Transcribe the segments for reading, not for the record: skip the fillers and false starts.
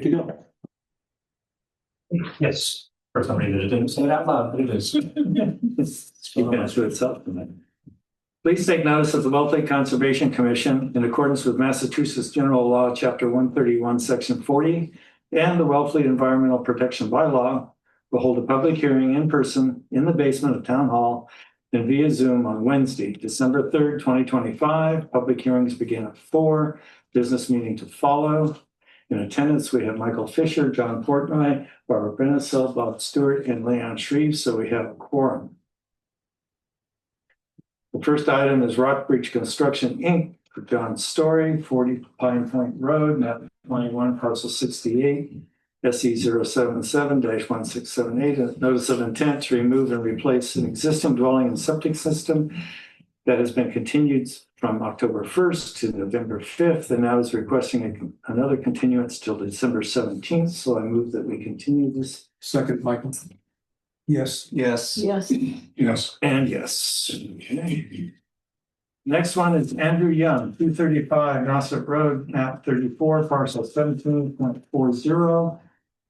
to go. Yes, for somebody that didn't say it out loud, but it is. It's to itself. Please take notice of the Wellfleet Conservation Commission in accordance with Massachusetts General Law, Chapter 131, Section 40, and the Wellfleet Environmental Protection Bylaw will hold a public hearing in person in the basement of Town Hall and via Zoom on Wednesday, December 3rd, 2025. Public hearings begin at 4, business meeting to follow. In attendance, we have Michael Fisher, John Portnoy, Barbara Benesel, Bob Stewart, and Leon Shreve, so we have a quorum. The first item is Rockbridge Construction, Inc. for John Story, 40 Pine Point Road, map 21, parcel 68, SE 077-1678, a notice of intent to remove and replace an existing dwelling and septic system that has been continued from October 1st to November 5th, and now is requesting another continuance till December 17th. So I move that we continue this. Second, Michael. Yes. Yes. Yes. Yes. And yes. Okay. Next one is Andrew Young, 235 Gossip Road, map 34, parcel 17.40.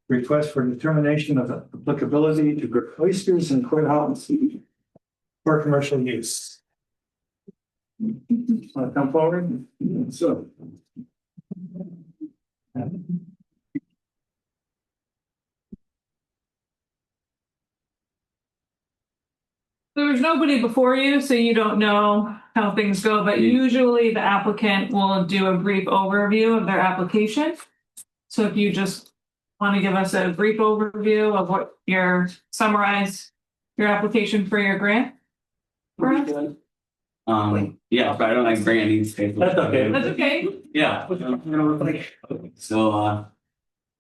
Request for determination of applicability to grow oysters and courthouse for commercial use. Want to come forward? So. There's nobody before you, so you don't know how things go, but usually the applicant will do a brief overview of their application. So if you just want to give us a brief overview of what summarize your application for your grant. Yeah, but I don't like bringing any paper. That's okay. That's okay. Yeah. So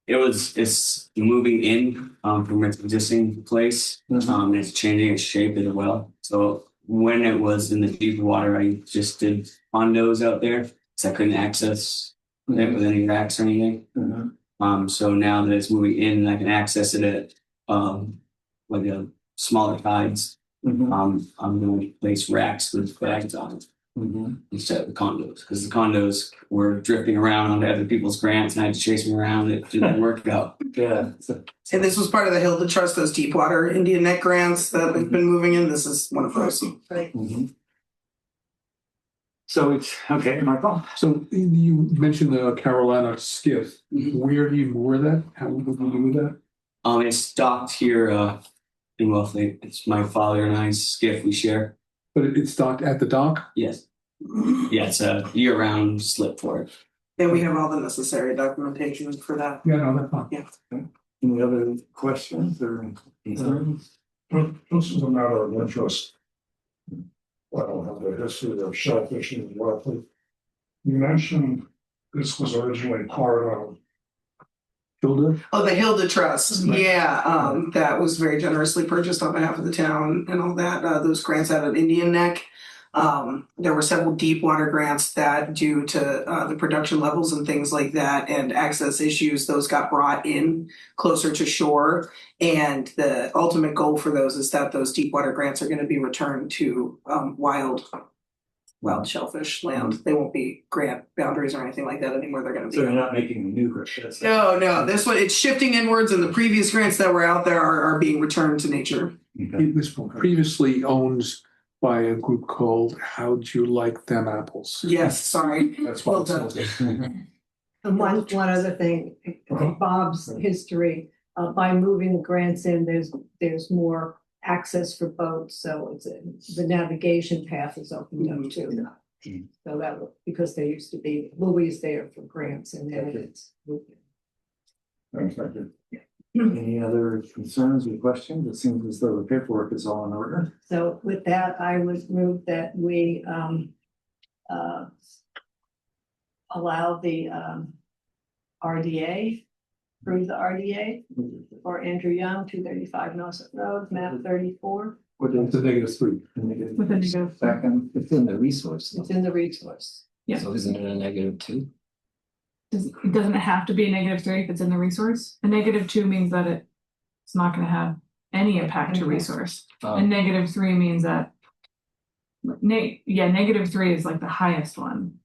it's moving in from its existing place. It's changing its shape as well. So when it was in the deep water, I just did condos out there, so I couldn't access it with any racks or anything. So now that it's moving in and I can access it at like a smaller tides, I'm going to place racks with flags on it. Instead of the condos, because the condos were drifting around onto other people's grants and I had to chase them around. It didn't work out. Yeah. And this was part of the Hilda Trust, those deep water Indian Neck grants that have been moving in. This is one of those. Right. So it's okay, Michael. So you mentioned the Carolina skiff. Where do you moor that? How would you do that? It's docked here in Wellfleet. It's my father and I's skiff we share. But it's docked at the dock? Yes. Yeah, it's a year-round slip for it. And we have all the necessary documentation for that. Yeah, no, that's fine. Yeah. Any other questions or concerns? This is a matter of interest. I don't have the history of shellfishing in Wellfleet. You mentioned this was originally part of Hilda? Oh, the Hilda Trust. Yeah, that was very generously purchased on behalf of the town and all that. Those grants out of Indian Neck. There were several deep water grants that, due to the production levels and things like that and access issues, those got brought in closer to shore. And the ultimate goal for those is that those deep water grants are going to be returned to wild shellfish land. They won't be grant boundaries or anything like that anymore. They're going to be. So you're not making a new grant? No. This one, it's shifting inwards, and the previous grants that were out there are being returned to nature. It was previously owned by a group called How'd You Like Them Apples? Yes, sorry. That's why it's called. And one other thing, Bob's history, by moving the grants in, there's more access for boats, so the navigation path is opened up too. So that because there used to be buoys there for grants, and then it's Any other concerns or questions? It seems as though the paperwork is all in order. So with that, I would move that we allow the RDA, approve the RDA for Andrew Young, 235 Nauset Road, map 34. It's a -3. With a negative. Second. It's in the resource. It's in the resource. Yeah. So isn't it a -2? It doesn't have to be a -3 if it's in the resource. A -2 means that it's not going to have any impact to resource. And -3 means that -3 is like the highest one.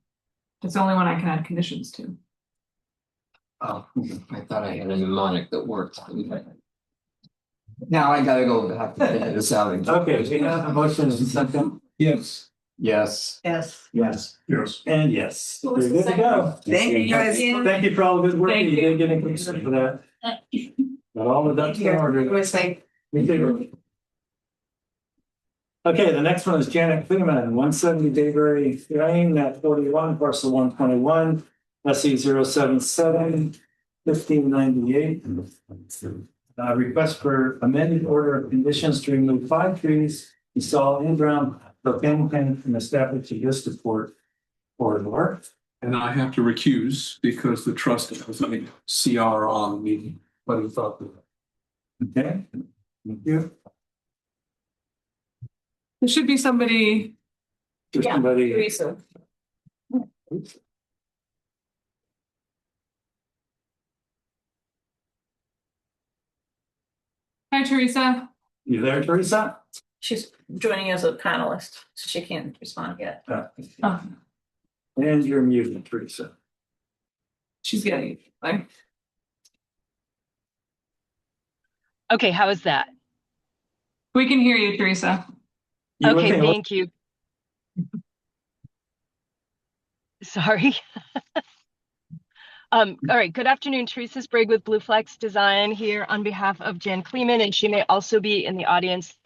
It's the only one I can add conditions to. Oh, I thought I had a mnemonic that worked. Now I gotta go back to figure this out. Okay, we have a motion and a second. Yes. Yes. Yes. Yes. Yes. And yes. What We're was the good to go. Thank you guys. Thank you for all the good work that Thank you you. did getting considered for that. Got all the ducks in order. Me too. Okay, the next one is Janet Freeman, 170 Bayberry Lane, at 41, parcel 121, SE 077 1598. Request for amended order of conditions to remove 5 trees, install in-ground propane tank, and establish a vista port corridor. And I have to recuse because the trust has a CR on me, but he thought that. Okay, thank you. There should be somebody. Just somebody. Teresa. Hi, Teresa. You there, Teresa? She's joining as a panelist, so she can't respond yet. Oh, And you're muted, Teresa. she's getting like. Okay, how is that? We can hear you, Teresa. You Okay, looking- thank you. Sorry. All right, good afternoon. Teresa Sprague with Blue Flex Design here on behalf of Jan Kleeman, and she may also be in the audience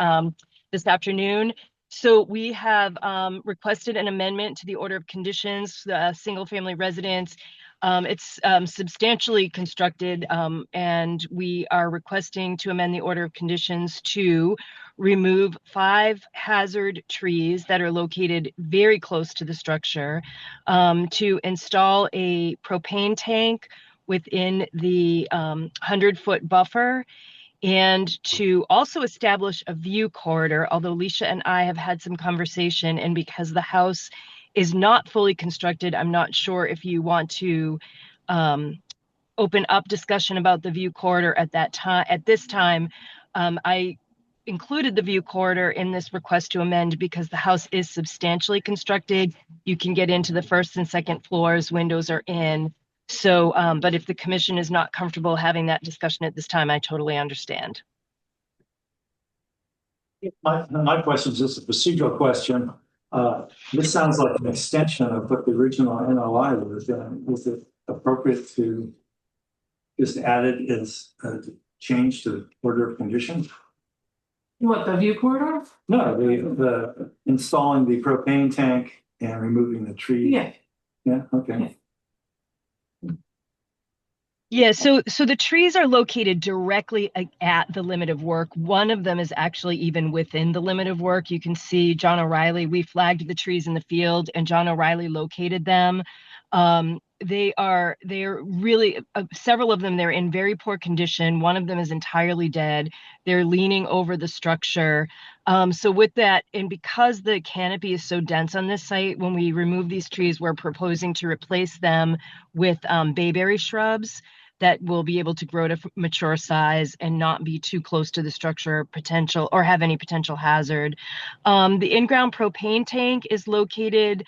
this afternoon. So we have requested an amendment to the order of conditions, single family residence. It's substantially constructed, and we are requesting to amend the order of conditions to remove 5 hazard trees that are located very close to the structure, to install a propane tank within the 100-foot buffer, and to also establish a view corridor, although Leisha and I have had some conversation, and because the house is not fully constructed, I'm not sure if you want to open up discussion about the view corridor at that time. At this time, I included the view corridor in this request to amend because the house is substantially constructed. You can get into the first and second floors, windows are in. So, but if the commission is not comfortable having that discussion at this time, I totally understand. My question is just a procedural question. This sounds like an extension of what the original NOI was. Was it appropriate to just add it as a change to the order of conditions? What, the view corridor? No, the installing the propane tank and removing the tree. Yeah. Yeah, okay. Yeah, so the trees are located directly at the limit of work. One of them is actually even within the limit of work. You can see John O'Reilly, we flagged the trees in the field and John O'Reilly located them. They're really, several of them, they're in very poor condition. One of them is entirely dead. They're leaning over the structure. So with that, and because the canopy is so dense on this site, when we remove these trees, we're proposing to replace them with bayberry shrubs that will be able to grow to mature size and not be too close to the structure potential or have any potential hazard. The in-ground propane tank is located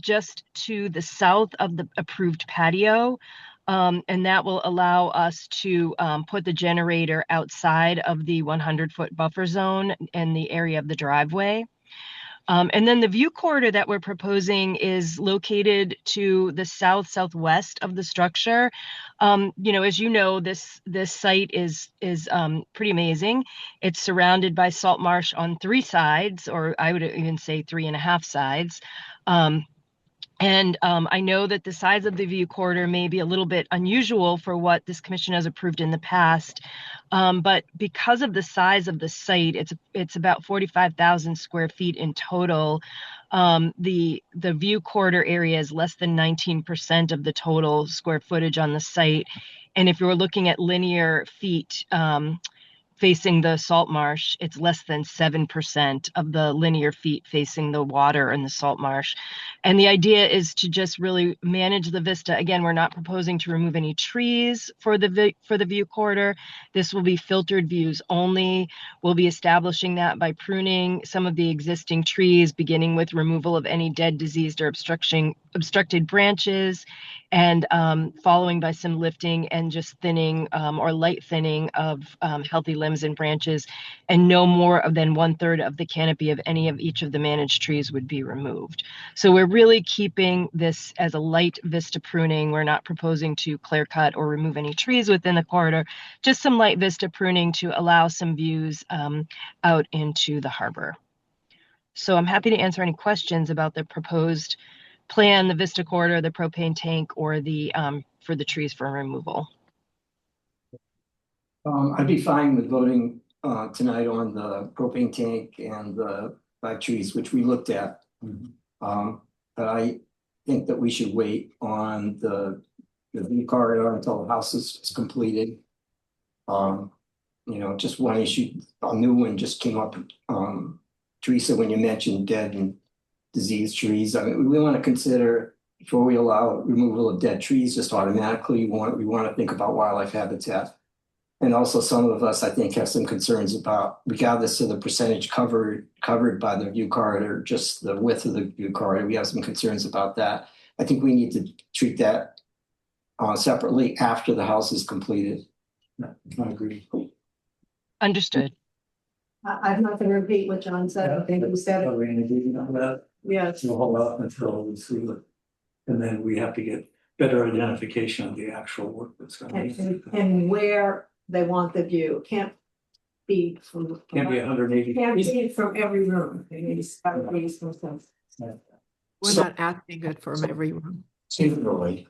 just to the south of the approved patio. And that will allow us to put the generator outside of the 100-foot buffer zone in the area of the driveway. And then the view corridor that we're proposing is located to the southwest of the structure. As you know, this site is pretty amazing. It's surrounded by salt marsh on 3 sides, or I would even say 3.5 sides. I know that the size of the view corridor may be a little bit unusual for what this commission has approved in the past. But because of the size of the site, it's about 45,000 square feet in total. The view corridor area is less than 19% of the total square footage on the site. And if you were looking at linear feet, facing the salt marsh, it's less than 7% of the linear feet facing the water and the salt marsh. And the idea is to just really manage the vista. Again, we're not proposing to remove any trees for the view corridor. This will be filtered views only. We'll be establishing that by pruning some of the existing trees, beginning with removal of any dead, diseased, or obstructed branches, and following by some lifting and just thinning or light thinning of healthy limbs and branches, and no more than 1/3 of the canopy of any of each of the managed trees would be removed. So we're really keeping this as a light vista pruning. We're not proposing to clear cut or remove any trees within the corridor, just some light vista pruning to allow some views out into the harbor. So I'm happy to answer any questions about the proposed plan, the vista corridor, the propane tank, or the for the trees for removal. I'd be fine with voting tonight on the propane tank and the 5 trees, which we looked at. But I think that we should wait on the view corridor until the house is completed. You know, just one issue, a new one just came up. Teresa, when you mentioned dead and diseased trees, I mean, we want to consider before we allow removal of dead trees just automatically. We want to think about wildlife habitat. And also some of us, I think, have some concerns about, regardless of the percentage covered by the view corridor, just the width of the view corridor, we have some concerns about that. I think we need to treat that separately after the house is completed. I agree. Understood. I'm not gonna repeat what John said, I think he said it, Are we in agreement on that? yes. We'll hold up until we see it. And then we have to get better identification of the actual work that's going to be. And where they want the view, can't be from. Can't be 180. Can't be from every room, it needs to be some sense. We're not asking it from everyone. Similarly,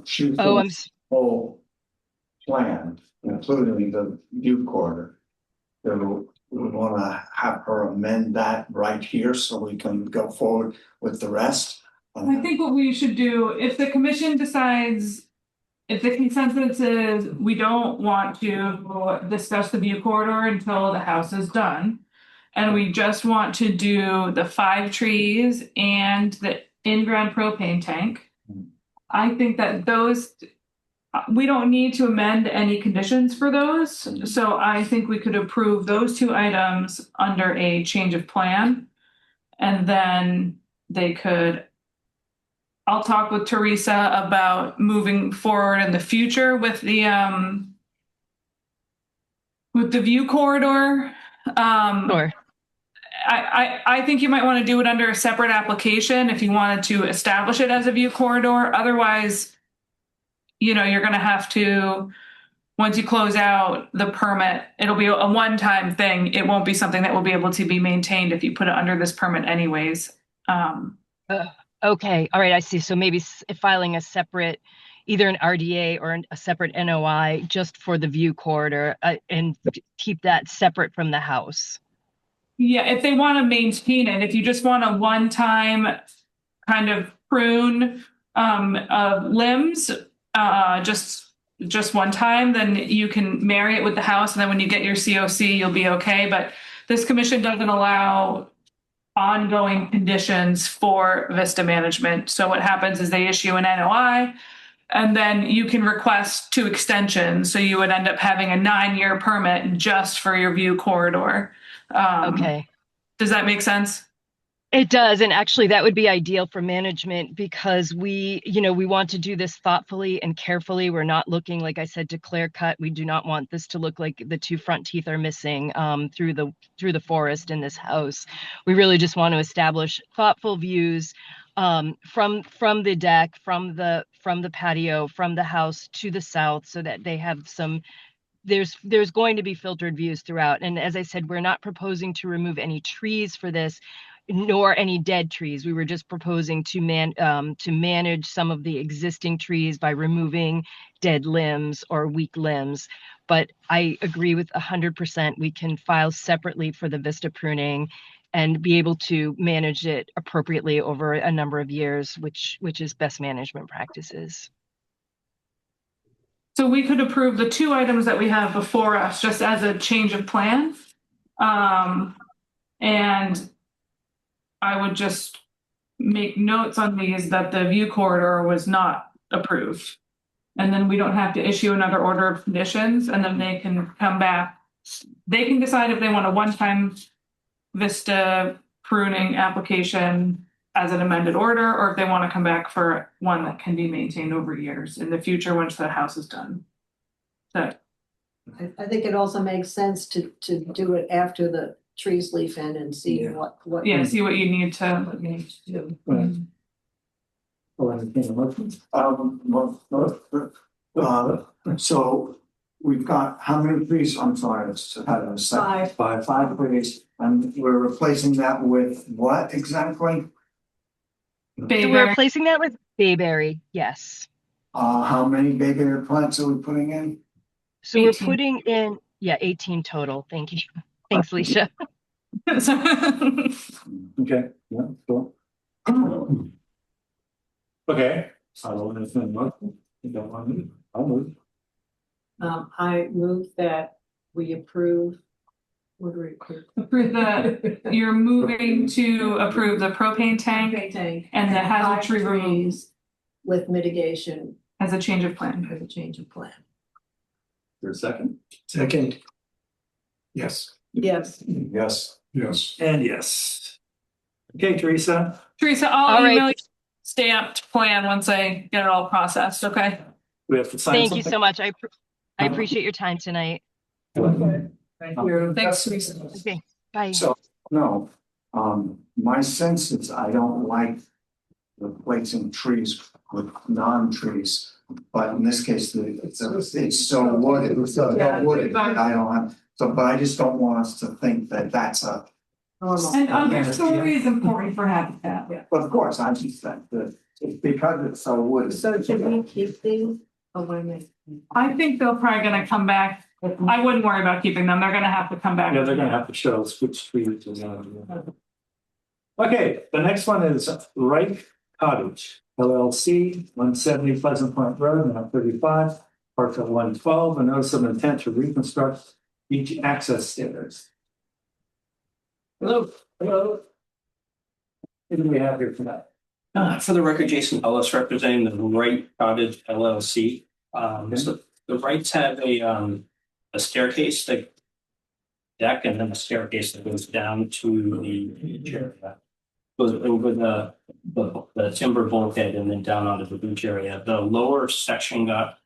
choose Oh, the whole plan, including the view corridor. So we want to have her amend that right here so we can go forward with the rest. I think what we should do, if the commission decides, if the consensus is we don't want to discuss the view corridor until the house is done, and we just want to do the 5 trees and the in-ground propane tank, I think that those, we don't need to amend any conditions for those. So I think we could approve those 2 items under a change of plan. And then they could, I'll talk with Teresa about moving forward in the future with the view corridor. Sure. I think you might want to do it under a separate application if you wanted to establish it as a view corridor. Otherwise, you know, you're going to have to, once you close out the permit, it'll be a one-time thing. It won't be something that will be able to be maintained if you put it under this permit anyways. Okay. All right. I see. So maybe filing a separate, either an RDA or a separate NOI just for the view corridor and keep that separate from the house. Yeah, if they want to maintain it, if you just want a one-time kind of prune of limbs, just one time, then you can marry it with the house, and then when you get your COC, you'll be okay. But this commission doesn't allow ongoing conditions for vista management. So what happens is they issue an NOI, and then you can request 2 extensions. So you would end up having a 9-year permit just for your view corridor. Okay. Does that make sense? It does. And actually that would be ideal for management because we want to do this thoughtfully and carefully. We're not looking, like I said, to clear cut. We do not want this to look like the 2 front teeth are missing through the forest in this house. We really just want to establish thoughtful views from the deck, from the patio, from the house to the south, so that they have some. There's going to be filtered views throughout. And as I said, we're not proposing to remove any trees for this, nor any dead trees. We were just proposing to manage some of the existing trees by removing dead limbs or weak limbs. But I agree with 100%. We can file separately for the vista pruning and be able to manage it appropriately over a number of years, which is best management practices. So we could approve the 2 items that we have before us just as a change of plan. And I would just make notes on these that the view corridor was not approved. And then we don't have to issue another order of conditions, and then they can come back. They can decide if they want a one-time vista pruning application as an amended order, or if they want to come back for one that can be maintained over years in the future once the house is done. So, I think it also makes sense to do it after the trees leaf in and see what. yeah, see what you need to. what you need to do. Right. Well, entertain a motion. So we've got how many trees? I'm sorry, it's five trees, and we're replacing that with what exactly? So we're replacing that with bayberry, yes. How many bayberry plants are we putting in? So 18. we're putting in, 18 total. Thank you. Thanks, Leisha. Okay, yeah, cool. Okay, so I'll entertain a motion. You don't want me? I'll move. I move that we approve. What do we approve? Approve you're moving to approve the propane tank Tank and the hazard tree removal trees with mitigation as a change of plan. for the change of plan. For a second. Second. Yes. Yes. Yes. Yes. And yes. Okay, Teresa. Teresa, All I'll right. email you stamped plan once I get it all processed, okay? We have to sign Thank something. you so much. I appreciate your time tonight. Thank you. Thanks, Teresa. Okay, bye. So, no, my sense is I don't like replacing trees with non-trees. But in this case, it's so wooded, it's so wooded, I don't have, so, but I just don't want us to think that that's a. And understory is important for habitat. Yeah. But of course, I just think that it's because it's so wooded. So should we keep these? Oh, wait a minute. I think they're probably gonna come back. I wouldn't worry about keeping them. They're gonna have to come back. Yeah, they're gonna have to show us which trees are gonna do. Okay, the next one is Wright Cottage LLC, 170 Pleasant Point Road, map 35, parcel 112, a notice of intent to reconstruct beach access stairs. Hello. Hello. What do we have here tonight? For the record, Jason Ellis representing the Wright Cottage LLC. So the Wrights have a staircase that deck and then a staircase that goes down to the beach area. Goes over the timber bulkhead and then down onto the beach area. The lower section got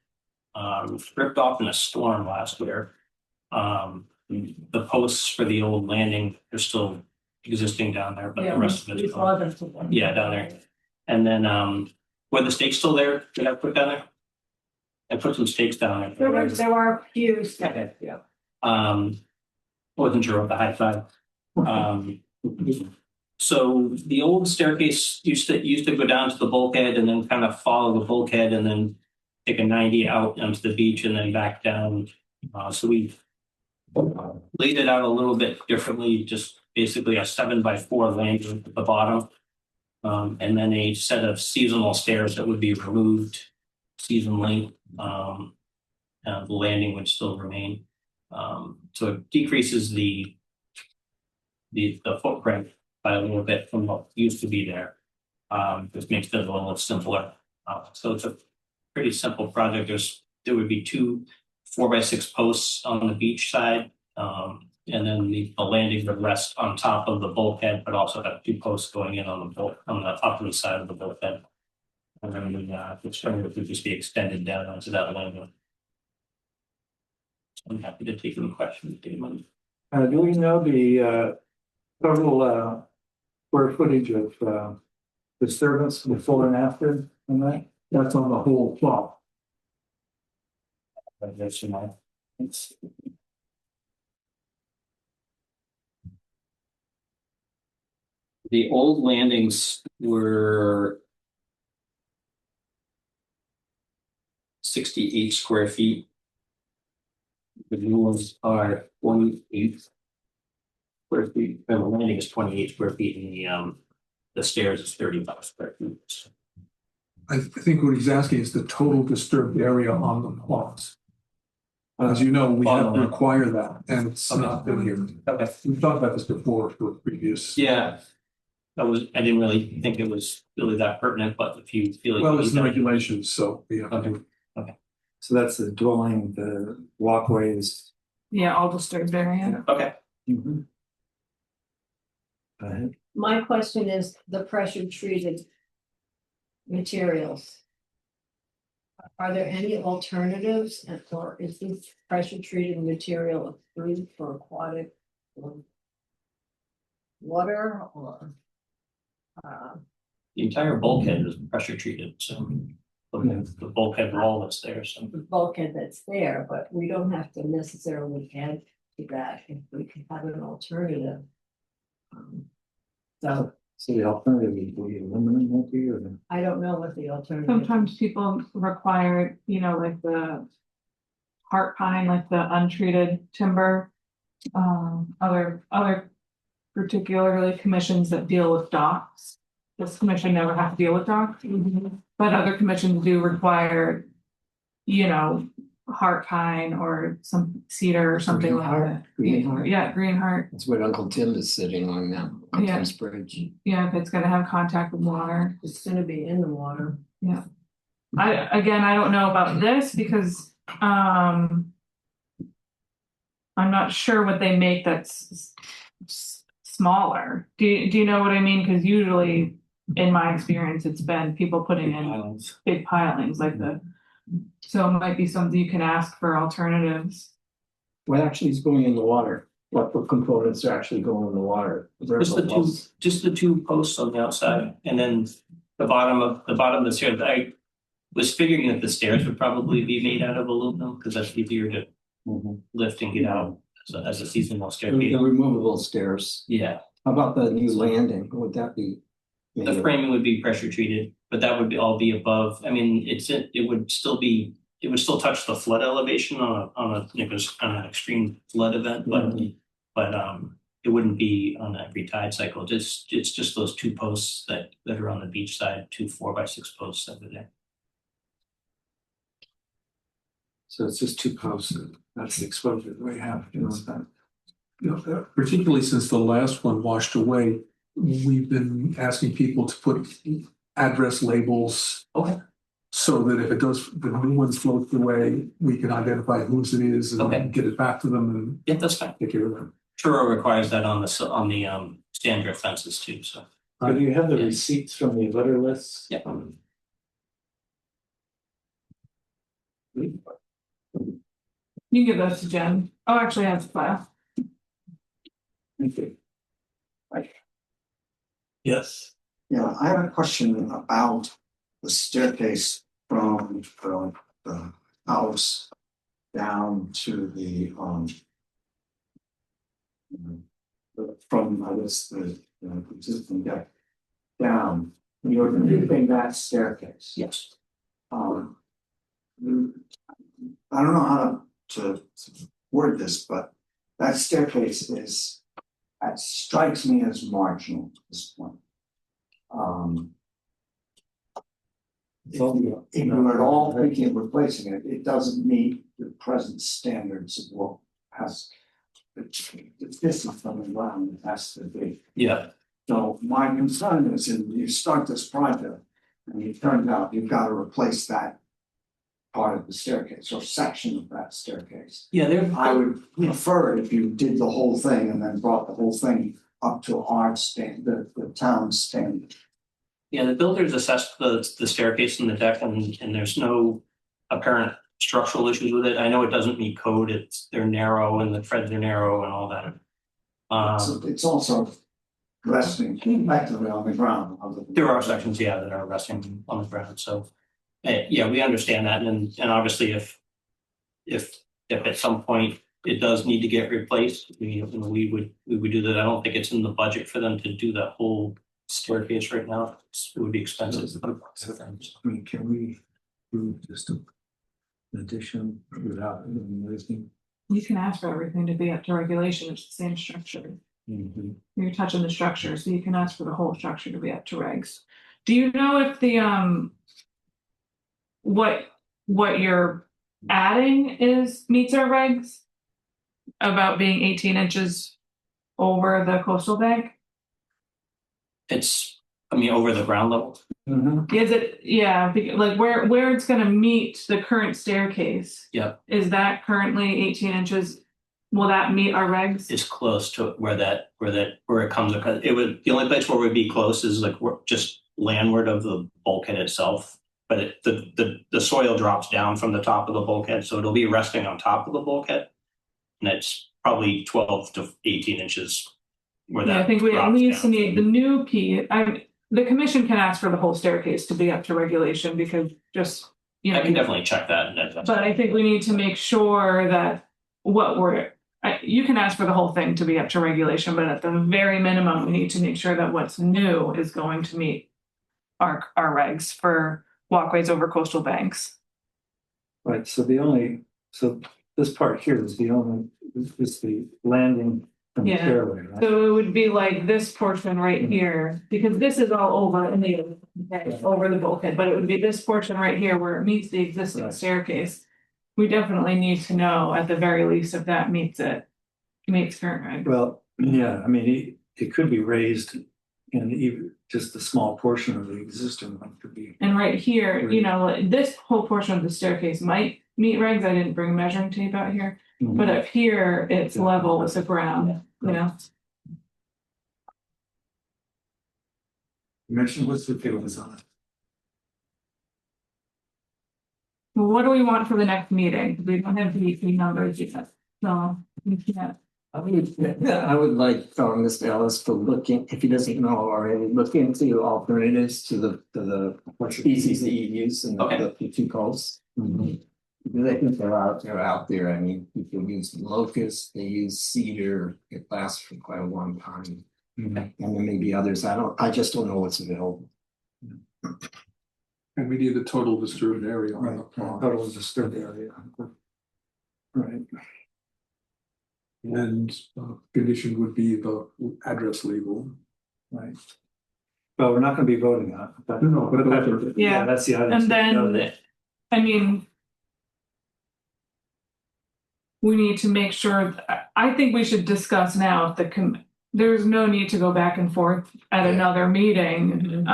ripped off in a storm last year. The posts for the old landing are still existing down there, but the rest of it's gone. Yeah, down there. And then were the stakes still there? Did I put down there? I put some stakes down there. There were a few. Okay, yeah. Wasn't sure what the high five. So the old staircase used to go down to the bulkhead and then kind of follow the bulkhead and then take a 90 out onto the beach and then back down. So we laid it out a little bit differently, just basically a 7x4 landing at the bottom. And then a set of seasonal stairs that would be removed seasonally. The landing would still remain. So it decreases the footprint by a little bit from what used to be there. This makes it a little simpler. So it's a pretty simple project. There would be 2 4x6 posts on the beach side. And then the landing would rest on top of the bulkhead, but also have 2 posts going in on the upper side of the bulkhead. And then the string would just be extended down onto that landing. So I'm happy to take any questions. Do we know the total square footage of disturbance before and after on that? That's on the whole plot. Yes, you know. The old landings were 68 square feet. The new ones are 28 square feet. The landing is 28 square feet, and the stairs is 35 square feet. I think what he's asking is the total disturbed area on the plots. As you know, we have to require that, and it's not been here. Okay. We've talked about this before for previous. Yeah. I didn't really think it was really that pertinent, but if you feel like. Well, it's the regulations, so yeah. Okay. So that's the dwelling, the walkways. Yeah, all disturbed area. Okay. Go ahead. My question is the pressure treated materials. Are there any alternatives, or is this pressure treated material approved for aquatic water or? The entire bulkhead is pressure treated, so the bulkhead wall that's there, so. The bulkhead that's there, but we don't have to necessarily add to that if we can have an alternative. So So the alternative is we eliminate multi or? I don't know what the alternative. Sometimes people require, like the heart pine, like the untreated timber. Other particularly commissions that deal with docks. This commission never has to deal with docks, but other commissions do require, heart pine or some cedar or something like that. Green heart. Yeah, green heart. That's what Uncle Tim is sitting on now, on Yeah. Tim's Bridge. Yeah, if it's gonna have contact with water. It's gonna be in the water. Yeah. I don't know about this because, I'm not sure what they make that's smaller. Do you know what I mean? Cause usually in my experience, it's been people putting in big pilings like so it might be something you can ask for alternatives. What actually is going in the water? What components are actually going in the water? Just the two posts on the outside, and then the bottom of the stairs. I was figuring that the stairs would probably be made out of aluminum because that's easier to lift and get out as a seasonal The staircase. removable stairs. Yeah, How about the new landing? Would that be? the framing would be pressure treated, but that would all be above. I mean, it would still touch the flood elevation on an extreme flood event, but it wouldn't be on every tide cycle. It's just those two posts that are on the beach side, 2 4x6 posts that are there. So it's just two posts, and that's the exposure that we have. Particularly since the last one washed away, we've been asking people to put address labels. Okay. So that if the new ones float away, we can identify whose it is and get it back to them and Yeah, that's fine. take care of them. Truro requires that on the stand drift fences too, so. So do you have the receipts from the letter lists? Yeah. You can give those to Jen. Oh, actually, I have the file. Okay. Yes. Yeah, I have a question about the staircase from the house down to the from I guess the existing deck down. You're removing that staircase. Yes. I don't know how to word this, but that staircase that strikes me as marginal at this point. If you are at all thinking of replacing it, it doesn't meet the present standards of what has. If this is from the ground, it has to be. Yeah. So my concern is, if you start this project and it turns out you've got to replace that part of the staircase or section of that staircase. Yeah, I would prefer if you did the whole thing and then brought the whole thing up to our standard, the town standard. Yeah, the builders assessed the staircase and the deck, and there's no apparent structural issues with it. I know it doesn't meet code. They're narrow and the treads are narrow and all that. So it's also resting effectively on the ground. There are sections, that are resting on the ground. So, we understand that, and obviously, if at some point it does need to get replaced, we would do that. I don't think it's in the budget for them to do that whole staircase right now. It would be expensive. I mean, can we do just an addition without anything? You can ask for everything to be up to regulation. It's the same structure. You're touching the structure, so you can ask for the whole structure to be up to regs. Do you know if the what you're adding meets our regs about being 18 inches over the coastal bank? It's, over the ground level. Is it, like where it's gonna meet the current staircase? Yeah. Is that currently 18 inches will that meet our regs? Is close to where it comes, because it would, the only place where we'd be close is like just landward of the bulkhead itself. But the soil drops down from the top of the bulkhead, so it'll be resting on top of the bulkhead. And it's probably 12 to 18 inches where that Yeah, I think we at drops least down. need the new piece. The commission can ask for the whole staircase to be up to regulation because just, you know. I can definitely check that. But I think we need to make sure that you can ask for the whole thing to be up to regulation, but at the very minimum, we need to make sure that what's new is going to meet our regs for walkways over coastal banks. Right, so this part here is the landing from the Yeah. stairway, right? So it would be like this portion right here, because this is all over over the bulkhead, but it would be this portion right here where it meets the existing Right. staircase. We definitely need to know at the very least if that meets current reg. Well, yeah, I mean, it could be raised and even just the small portion of the existing one could be. And right here, this whole portion of the staircase might meet regs. I didn't bring measuring tape out here, but up here, it's level with the ground, Mention what's the feelings on it? Well, what do we want for the next meeting? We don't have the numbers yet, so we can't. I would like Mr. Ellis to look if he doesn't know already, look into alternatives to the species that you use in the two coasts. Because I think they're out there. I mean, people use locust, they use cedar, it lasts for quite a long time. And there may be others. I just don't know what's available. And we need the total disturbed area on the plot. Total disturbed area. Right. And condition would be the address label. Right. Well, we're not gonna be voting on it, but. No, but Yeah. That's the item. And then, I mean, we need to make sure, I think we should discuss now if there's no need to go back and forth at another meeting.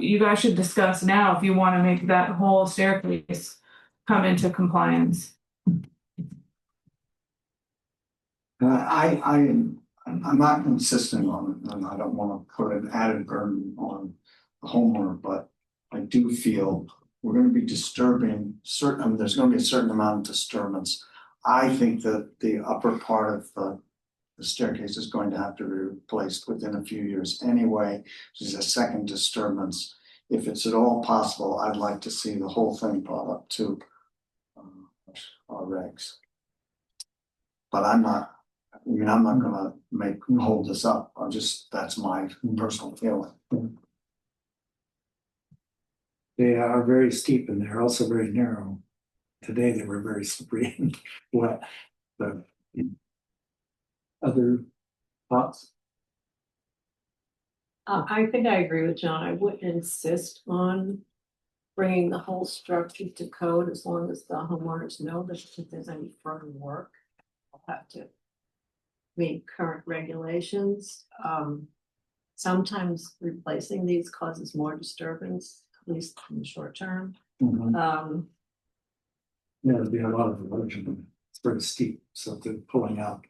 You guys should discuss now if you want to make that whole staircase come into compliance. I'm not insisting on it, and I don't want to put an added burden on the homeowner, but I do feel we're going to be disturbing there's going to be a certain amount of disturbance. I think that the upper part of the staircase is going to have to be replaced within a few years anyway, which is a second disturbance. If it's at all possible, I'd like to see the whole thing brought up to our regs. But I'm not gonna hold this up. That's my personal feeling. They are very steep and they're also very narrow. Today they were very slippery and wet. But other thoughts? I think I agree with John. I wouldn't insist on bringing the whole structure to code as long as the homeowners know that if there's any further work, I'll have to meet current regulations. Sometimes replacing these causes more disturbance, at least in the short term. Yeah, there'd be a lot of erosion. It's very steep, so they're pulling out.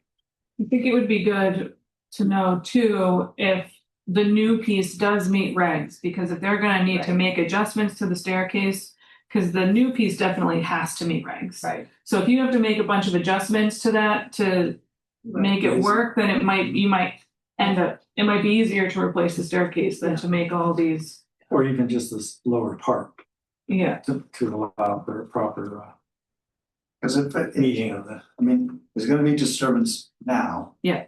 I think it would be good to know too if the new piece does meet regs, because if they're gonna need to make adjustments to the staircase, because the new piece definitely has to meet regs. Right. So if you have to make a bunch of adjustments to that to make it work, then it might be easier to replace the staircase than to make all these. Or even just this lower part Yeah. to allow for a proper Because meeting of the. there's gonna be disturbance now. Yeah.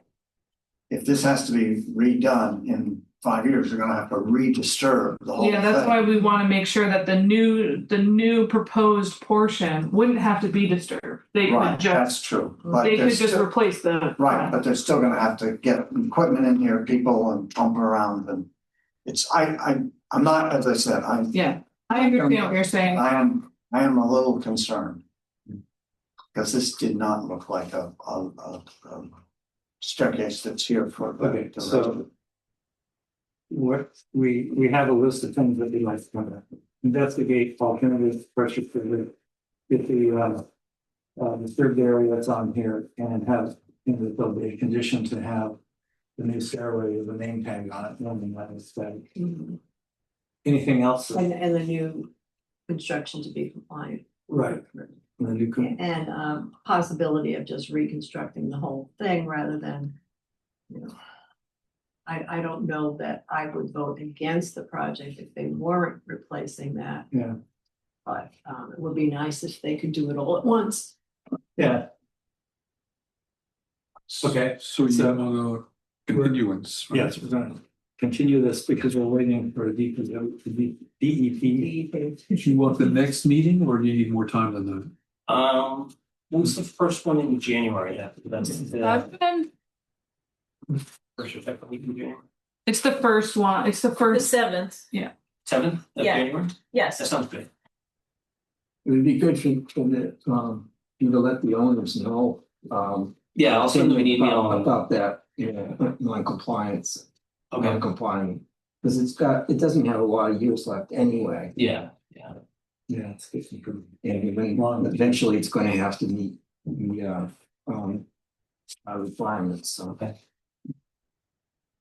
If this has to be redone in 5 years, they're gonna have to re-disturb the whole thing. Yeah, that's why we want to make sure that the new proposed portion wouldn't have to be disturbed. They could Right, just that's true. But they could there's just still- replace the Right, but they're still gonna have to get equipment in here, people and pump around and I'm not, as I said, Yeah, I understand what you're saying. I am a little concerned. Because this did not look like a staircase that's here for Okay, the so what we have a list of things that we'd like to investigate alternative pressure for the disturbed area that's on here and have and that there'll be a condition to have the new stairway with a name tag on it, knowing that aesthetic. Anything else? And the new construction to be compliant. Right. And the new And possibility of just reconstructing the whole thing rather than, you know. I don't know that I would vote against the project if they weren't replacing that. Yeah. But it would be nice if they could do it all at once. Yeah. Okay. So you have a continuance. right? Yes, we're gonna continue this because we're waiting for the DEP. Do you want the next meeting or do you need more time than that? What was the first one in January? That's I've been, first or second week in January. it's the first one, it's the The first, 7th, 7th of Yeah. January? yes. That sounds good. It would be good for the, you to let the owners know, Yeah, I'll send them an email. about that, non-compliance, Okay, non-complying. Because it doesn't have a lot of years left anyway, yeah. Yeah, it's 50. and eventually it's gonna have to meet the, requirements, so. Okay.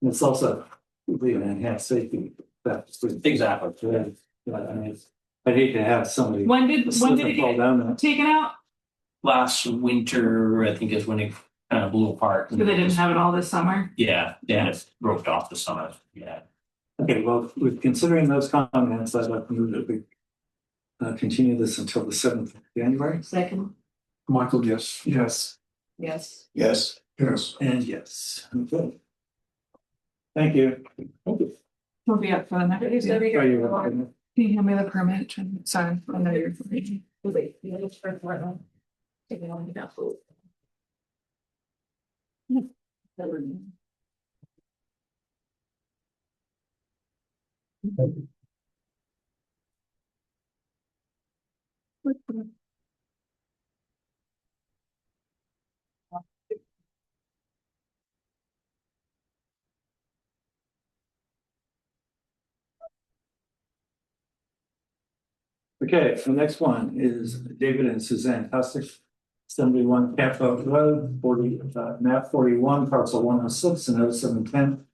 It's also really an enhanced safety. That's Exactly. Yeah, I mean, I'd hate to have somebody. when did slip it and fall get down. taken out? Last winter, I think is when it kind of blew apart. So they didn't have it all this summer? Yeah, they had it roped off the summer, yeah. Okay, well, with considering those comments, I'd like to move that we continue this until the 7th of January. Second, Michael, yes. Yes. yes. Yes. Yes. And yes. Okay. Thank you. We'll be up for the next. Who's gonna be Are here? you- Can you hand me the permit? Sorry, I know you're. Wait, you know, for right now. Taking on the food. Okay, the next one is David and Suzanne Custer. 71 Campo Road, 40, map 41, parcel 106 and 0710.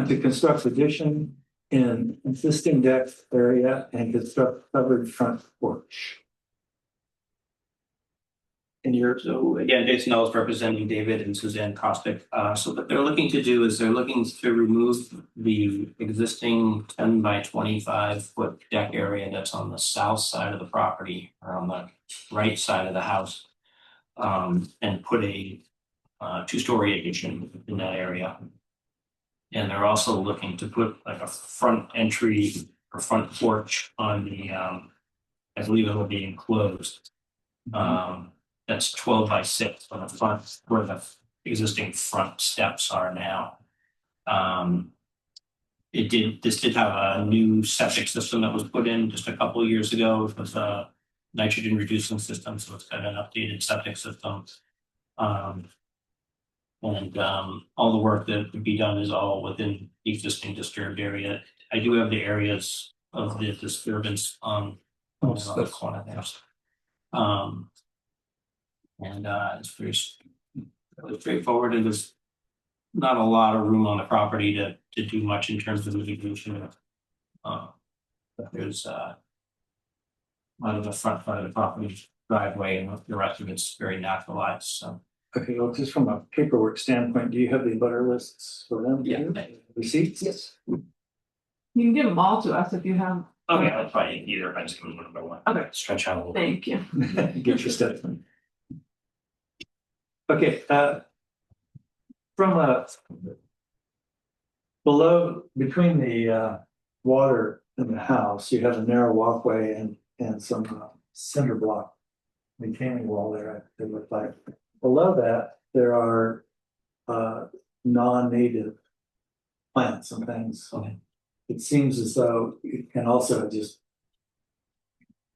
To construct addition in existing deck area and construct covered front porch. And so again, Jason Ellis representing David and Suzanne Costick. So what they're looking to do is they're looking to remove the existing 10 by 25 foot deck area that's on the south side of the property or on the right side of the house. And put a 2-story addition in that area. And they're also looking to put like a front entry or front porch on the, I believe it will be enclosed. That's 12 by 6 on the front where the existing front steps are now. This did have a new septic system that was put in just a couple of years ago. It was a nitrogen reducing system, so it's got an updated septic system. All the work that would be done is all within the existing disturbed area. I do have the areas of the disturbance on the corner there. It's pretty straightforward, and there's not a lot of room on the property to do much in terms of mitigation. But there's on the front side of the property driveway, and the rest of it's very naturalized. So Okay, well, just from a paperwork standpoint, do you have the butter lists for them? yeah. Receipts? Yes. You can give them all to us if you have. Okay, I'll probably either if I just come one by one. Okay. Stretch out a little. Thank you. Get your stuff. Okay, from below, between the water and the house, you have a narrow walkway and some cinder block retaining wall there, it looked like. Below that, there are non-native plants and things. Okay. It seems as though, and also it just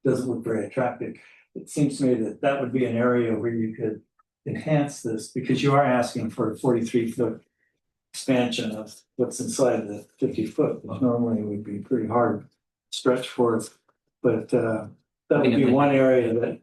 doesn't look very attractive. It seems to me that that would be an area where you could enhance this, because you are asking for a 43-foot expansion of what's inside the 50-foot, which normally would be pretty hard stretch for us. But that would be one area that,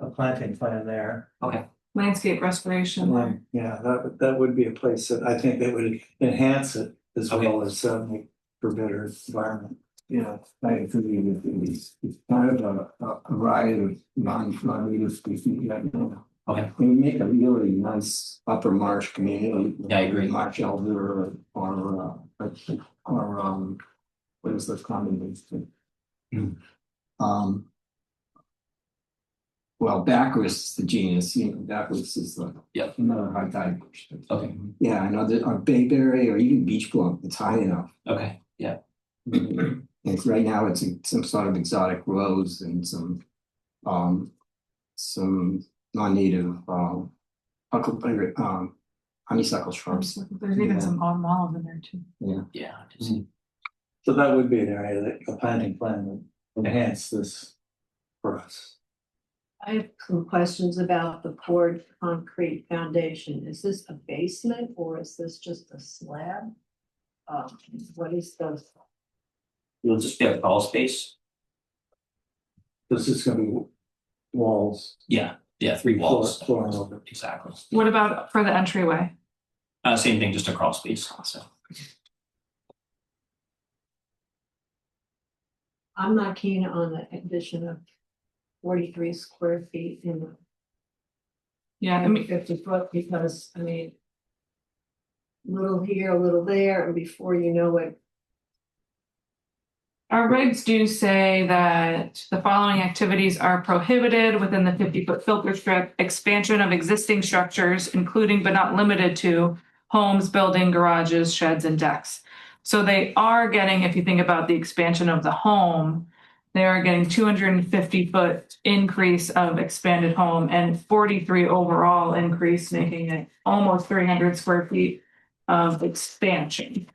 a planting plan there. Okay. landscape restoration there. Yeah, that would be a place that I think that would enhance it as well as certainly for better environment. Yeah, I agree with you. It's kind of a variety of non-native species right now. Okay. We make a really nice upper marsh community. Yeah, I agree. Marsh elder or what is the common name? Well, Bacchus is the genus, Bacchus is the another high tide bush. Okay. Yeah, I know that our bayberry or even beach plum, it's high enough. Okay. Yeah. It's right now it's some sort of exotic rose and some non-native honeysuckle shrubs. There's even some mallow in there too. Yeah. So that would be an area that a planting plan would enhance this for us. I have some questions about the poured concrete foundation. Is this a basement or is this just a slab? What is the? You'll just be a crawl space. This is gonna be walls. Yeah, 3 walls. Flooring over. Exactly. What about for the entryway? Same thing, just a crawl space also. I'm not keen on the addition of 43 square feet in the. Yeah, I mean, 50 foot because, I mean. Little here, a little there, and before you know it, our regs do say that the following activities are prohibited within the 50-foot filter strip: expansion of existing structures, including but not limited to homes, building, garages, sheds, and decks. So they are getting, if you think about the expansion of the home, they are getting 250-foot increase of expanded home and 43 overall increase, making it almost 300 square feet of expansion.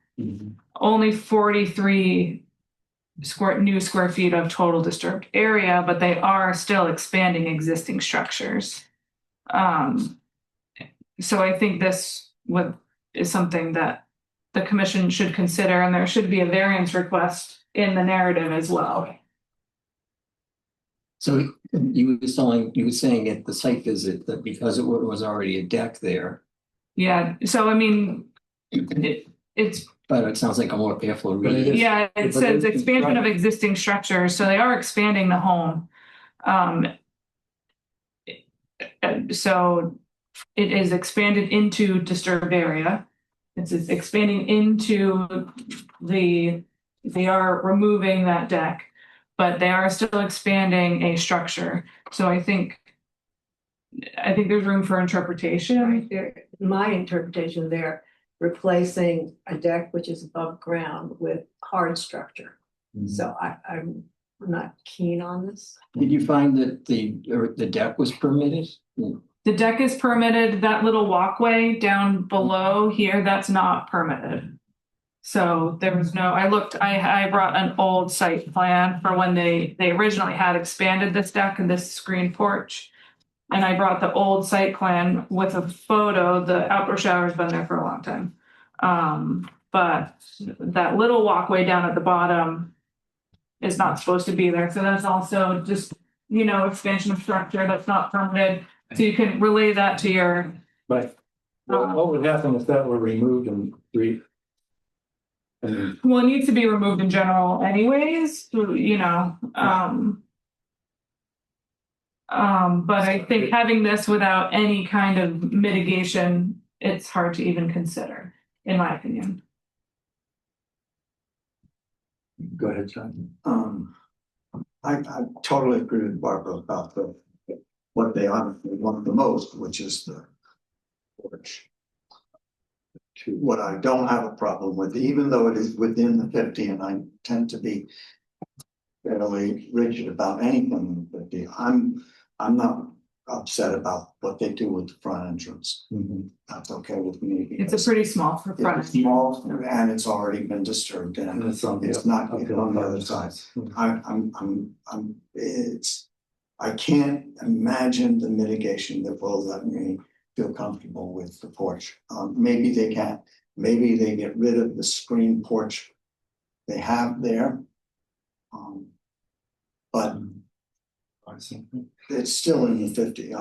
Only 43 new square feet of total disturbed area, but they are still expanding existing structures. So I think this is something that the commission should consider, and there should be a variance request in the narrative as well. So you were saying at the site visit that because it was already a deck there. Yeah, so I mean, it's. But it sounds like a more careful read. Yeah, it says expansion of existing structures, so they are expanding the home. So it is expanded into disturbed area. It's expanding into they are removing that deck, but they are still expanding a structure. So I think there's room for interpretation. my interpretation, they're replacing a deck which is above ground with hard structure. So I'm not keen on this. Did you find that the deck was permitted? The deck is permitted. That little walkway down below here, that's not permitted. So there was no, I brought an old site plan for when they originally had expanded this deck and this screen porch. And I brought the old site plan with a photo. The outdoor shower's been there for a long time. But that little walkway down at the bottom is not supposed to be there. So that's also just, expansion of structure that's not permitted. So you can relay that to your. But what would happen if that were removed and Well, it needs to be removed in general anyways, but I think having this without any kind of mitigation, it's hard to even consider, in my opinion. Go ahead, John. I totally agree with Barbara about what they honestly want the most, which is the porch. What I don't have a problem with, even though it is within the 50, and I tend to be fairly rigid about anything in the 50, I'm not upset about what they do with the front entrance. That's okay with me. It's a pretty small for front. It's small and it's already been disturbed and it's not on the other side. I can't imagine the mitigation that will let me feel comfortable with the porch. Maybe they can't. Maybe they get rid of the screen porch they have there. But it's still in the 50.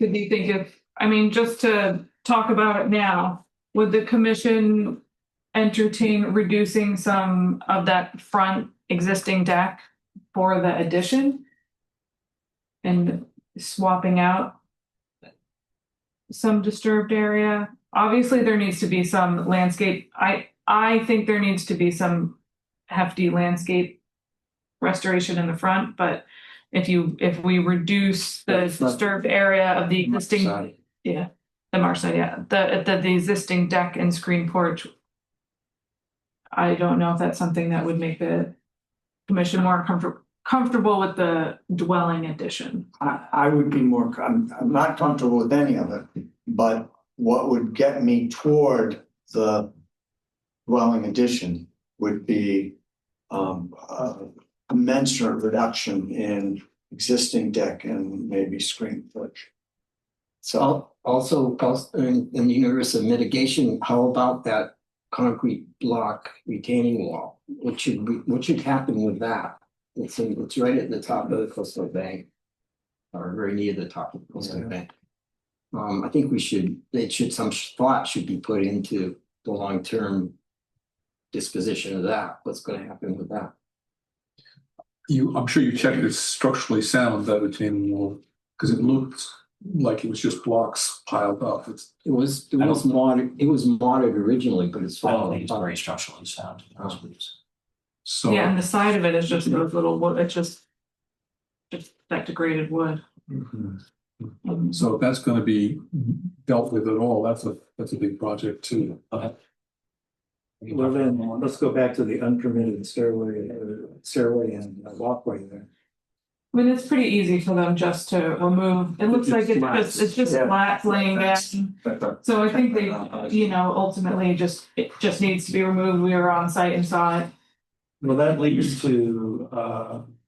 do you think just to talk about it now, would the commission entertain reducing some of that front existing deck for the addition? And swapping out some disturbed area? Obviously, there needs to be some landscape. I think there needs to be some hefty landscape restoration in the front, but if we reduce the That's not- disturbed area of the existing, Side. yeah, the marsh side, yeah, the existing deck and screen porch, I don't know if that's something that would make the commission more comfortable with the dwelling addition. I would be more, I'm not comfortable with any of it, but what would get me toward the dwelling addition would be a commensurate reduction in existing deck and maybe screen porch. So Also, in the universe of mitigation, how about that concrete block retaining wall? What should happen with that? It's right at the top of the coastal bank, or very near the top of the coastal bank. I think some thought should be put into the long-term disposition of that. What's going to happen with that? I'm sure you checked it's structurally sound, that retaining wall, because it looked like it was just blocks piled up. It was modded originally, but it's I don't falling think it's apart. very structurally sound. So. Yeah, and the side of it is just those little wood, it's just that degraded wood. So if that's gonna be dealt with at all, that's a big project too. Well, then, let's go back to the unpermitted stairway and walkway there. I mean, it's pretty easy for them just to remove. It looks like it's just Yeah. flat laying down. So I think they, ultimately it just needs to be removed. We were on site and saw it. Well, that leads to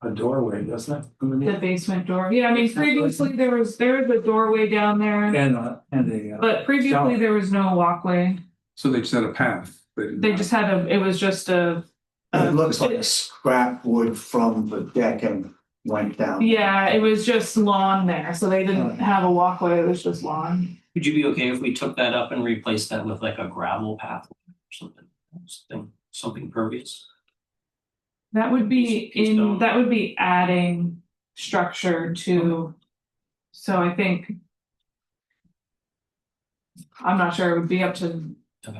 a doorway, doesn't it? The basement door. Yeah, I mean, previously there was a doorway down there, And a. but previously shower. there was no walkway. So they just had a path. They just had it was just a. it looks like scrap wood from the deck and went down. Yeah, it was just lawn there, so they didn't have a walkway. It was just lawn. Would you be okay if we took that up and replaced that with like a gravel path or something pervious? That would be adding structure to, so I think. I'm not sure it would be up to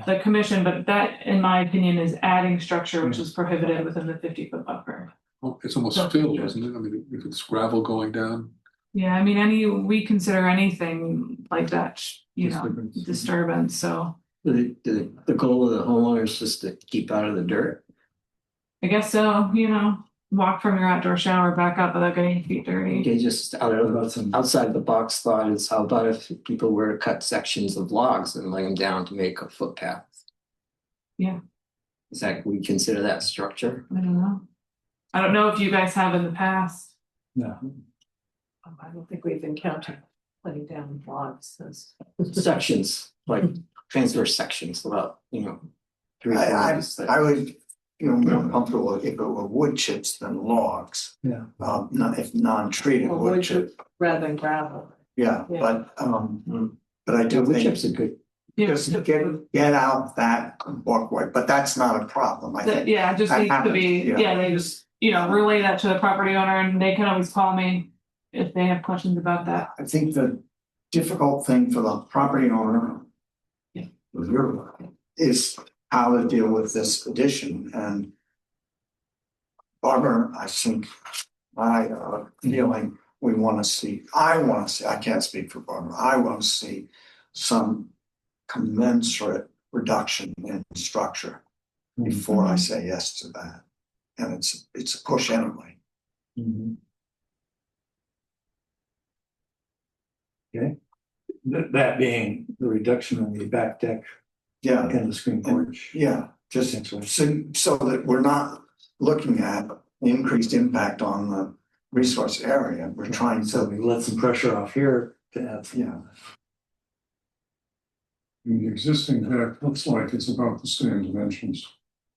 the commission, but that, in my opinion, is adding structure, which is prohibited within the 50-foot buffer. Well, it's almost fill, isn't it? I mean, if it's gravel going down. Yeah, I mean, we consider anything like that, disturbance, so The goal of the homeowner is just to keep out of the dirt. I guess so, walk from your outdoor shower back up without getting your feet dirty. Okay, just outside the box thought is, how about if people were to cut sections of logs and lay them down to make a footpath? Yeah. Is that, we consider that structure? I don't know. I don't know if you guys have in the past. No. I don't think we've encountered putting down logs. Sections, like transverse sections, about, 3 I quarters. would feel more comfortable if it were wood chips than logs. Yeah. Not if non-treated Or wood wood chip. rather than gravel. Yeah, Yeah. but I do Wood think chips are good. just get out that walkway, but that's not a problem. I think. Yeah, it just that needs to happens, be, yeah. they just, relay that to the property owner and they can always call me if they have questions about that. I think the difficult thing for the property owner. Yeah. Is how to deal with this addition, and Barbara, I think my feeling I can't speak for Barbara, I want to see some commensurate reduction in structure before I say yes to that. And it's a push anyway. Okay. That being the reduction in the back deck Yeah, and the screen porch. yeah, just so that we're not looking at the increased impact on the resource area. We're trying So to, we let some pressure off here to add. yeah. The existing deck looks like it's about the same dimensions.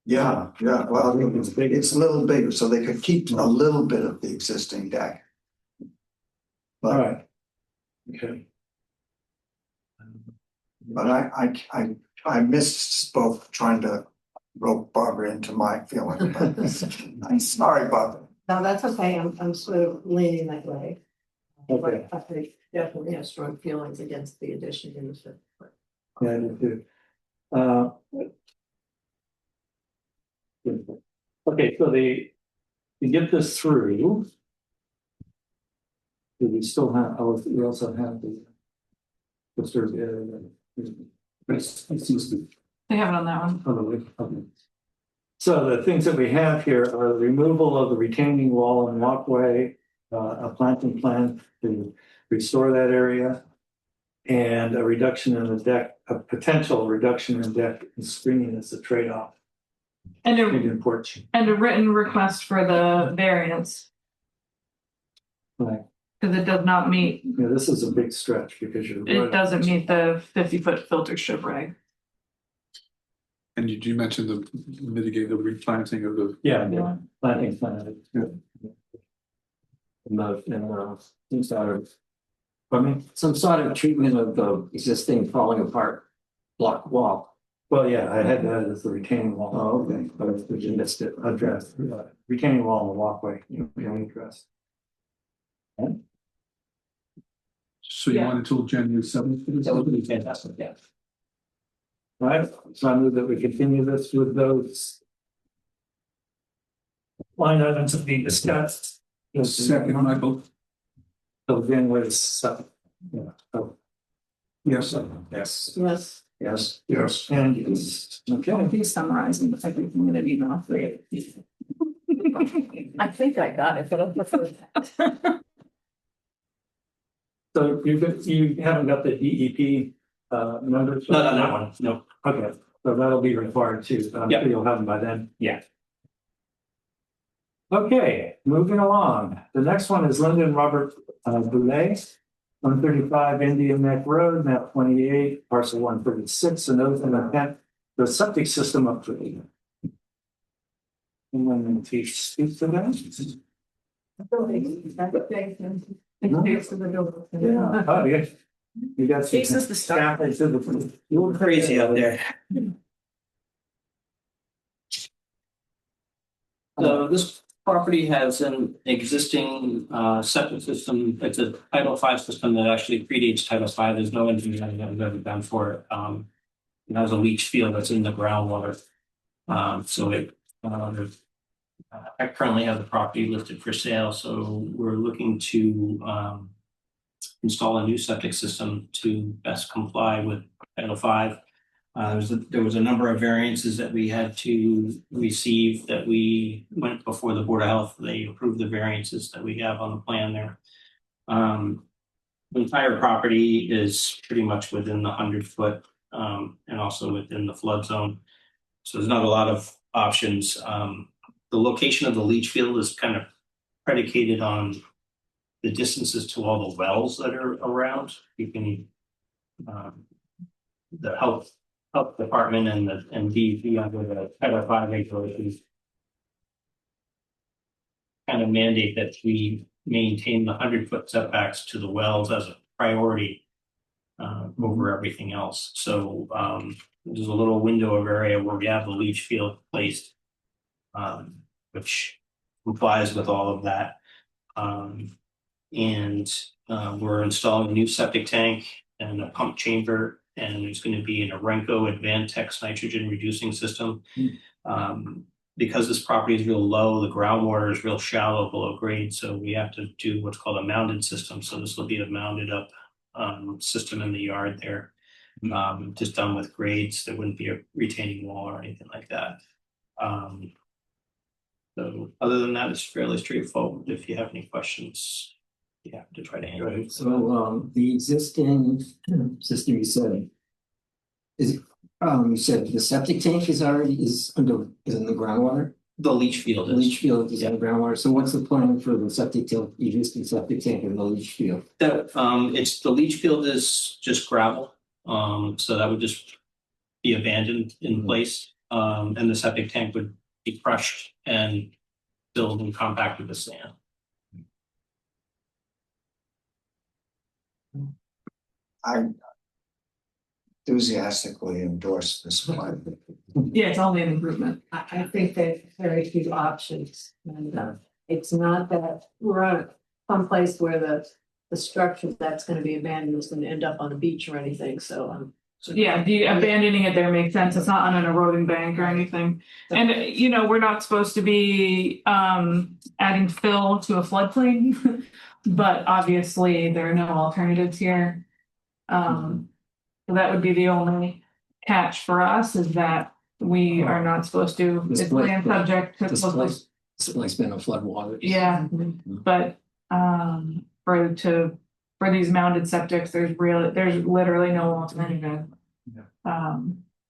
Yeah, well, it's a little bigger, so they could keep a little bit of the existing deck. All But right. Okay. But I misspoke trying to rope Barbara into my feeling. I'm sorry, Barbara. No, that's okay. I'm sort of leaning that way. Okay. But I definitely have strong feelings against the addition in the fifth. Yeah, I do too. Uh, Okay, so to get this through. Do we still have, we also have the. Disturbed area. They have it on that one. Okay. So the things that we have here are the removal of the retaining wall and walkway, a planting plan to restore that area. And a reduction in the deck, a potential reduction in deck and screening as a trade-off. And Indian porch. a written request for the variance, Right. because it does not meet, Yeah, this is a big stretch because you're. it doesn't meet the 50-foot filter strip reg. And you mentioned the mitigate the replanting of the. Yeah, Yeah. planting plan. And some sort of, Pardon me? some sort of treatment of the existing falling apart block wall. Well, yeah, I had that as the retaining wall. Oh, okay, but we just missed it. Addressed, retaining wall and the walkway, addressed. So you Yeah. want until January 7th? That would be fantastic, yeah. All right, so I move that we continue this with those. Line items to be discussed. Second, Michael. So again, with seven. Yeah, so, Yes. yes, Yes. yes, Yes. and yes. Okay, He's summarizing everything in an email for you. I think I got it, but I prefer that. so you haven't got the DEP numbers? Not on that one, no. Okay, so that'll be required too. I'm Yeah. sure you'll have them by then. Yeah. Okay, moving along. The next one is Lyndon Robert Boulay, 135 Indian Neck Road, map 28, parcel 136, and those in intent, the septic system upgrade. And then to speak to that. Yeah. Oh, yeah. You got some. Faces the star. staff that did the- You were crazy out there. So this property has an existing septic system. It's a Title V system that actually predates Title V. There's no engineering that we've ever done for it. It has a leach field that's in the groundwater. So I currently have the property listed for sale. So we're looking to install a new septic system to best comply with Title V. There was a number of variances that we had to receive that we went before the Board of Health. They approved the variances that we have on the plan there. The entire property is pretty much within the 100-foot and also within the flood zone. So there's not a lot of options. The location of the leach field is kind of predicated on the distances to all the wells that are around. You can the health department and DEP under the Title V regulations kind of mandate that we maintain the 100-foot setbacks to the wells as a priority over everything else. So there's a little window of area where we have the leach field placed, which complies with all of that. We're installing a new septic tank and a pump chamber, and there's going to be an Arenco Advantex nitrogen reducing system. Because this property is real low, the groundwater is real shallow below grade, so we have to do what's called a mounded system. So this will be a mounded up system in the yard there, just done with grades. There wouldn't be a retaining wall or anything like that. So other than that, it's fairly straightforward. If you have any questions, you have to try to answer. Right, so the existing system you said is, you said the septic tank is in the groundwater? The leach field The is. leach field is in the groundwater, so what's the plan for the septic tank, existing septic tank in the leach field? That it's the leach field is just gravel. So that would just be abandoned in place. And the septic tank would be crushed and filled and compacted with sand. enthusiastically endorse this plan. Yeah, it's only an improvement. I think there's very few options. And it's not that we're on someplace where the structure that's gonna be abandoned is gonna end up on the beach or anything, so. Yeah, abandoning it there makes sense. It's not on an eroding bank or anything. And, you know, we're not supposed to be adding fill to a floodplain. But obviously there are no alternatives here. So that would be the only catch for us is that we are not supposed to, This it's place- land subject to. This place been a flood water. Yeah, but for these mounted septics, there's literally no alternative.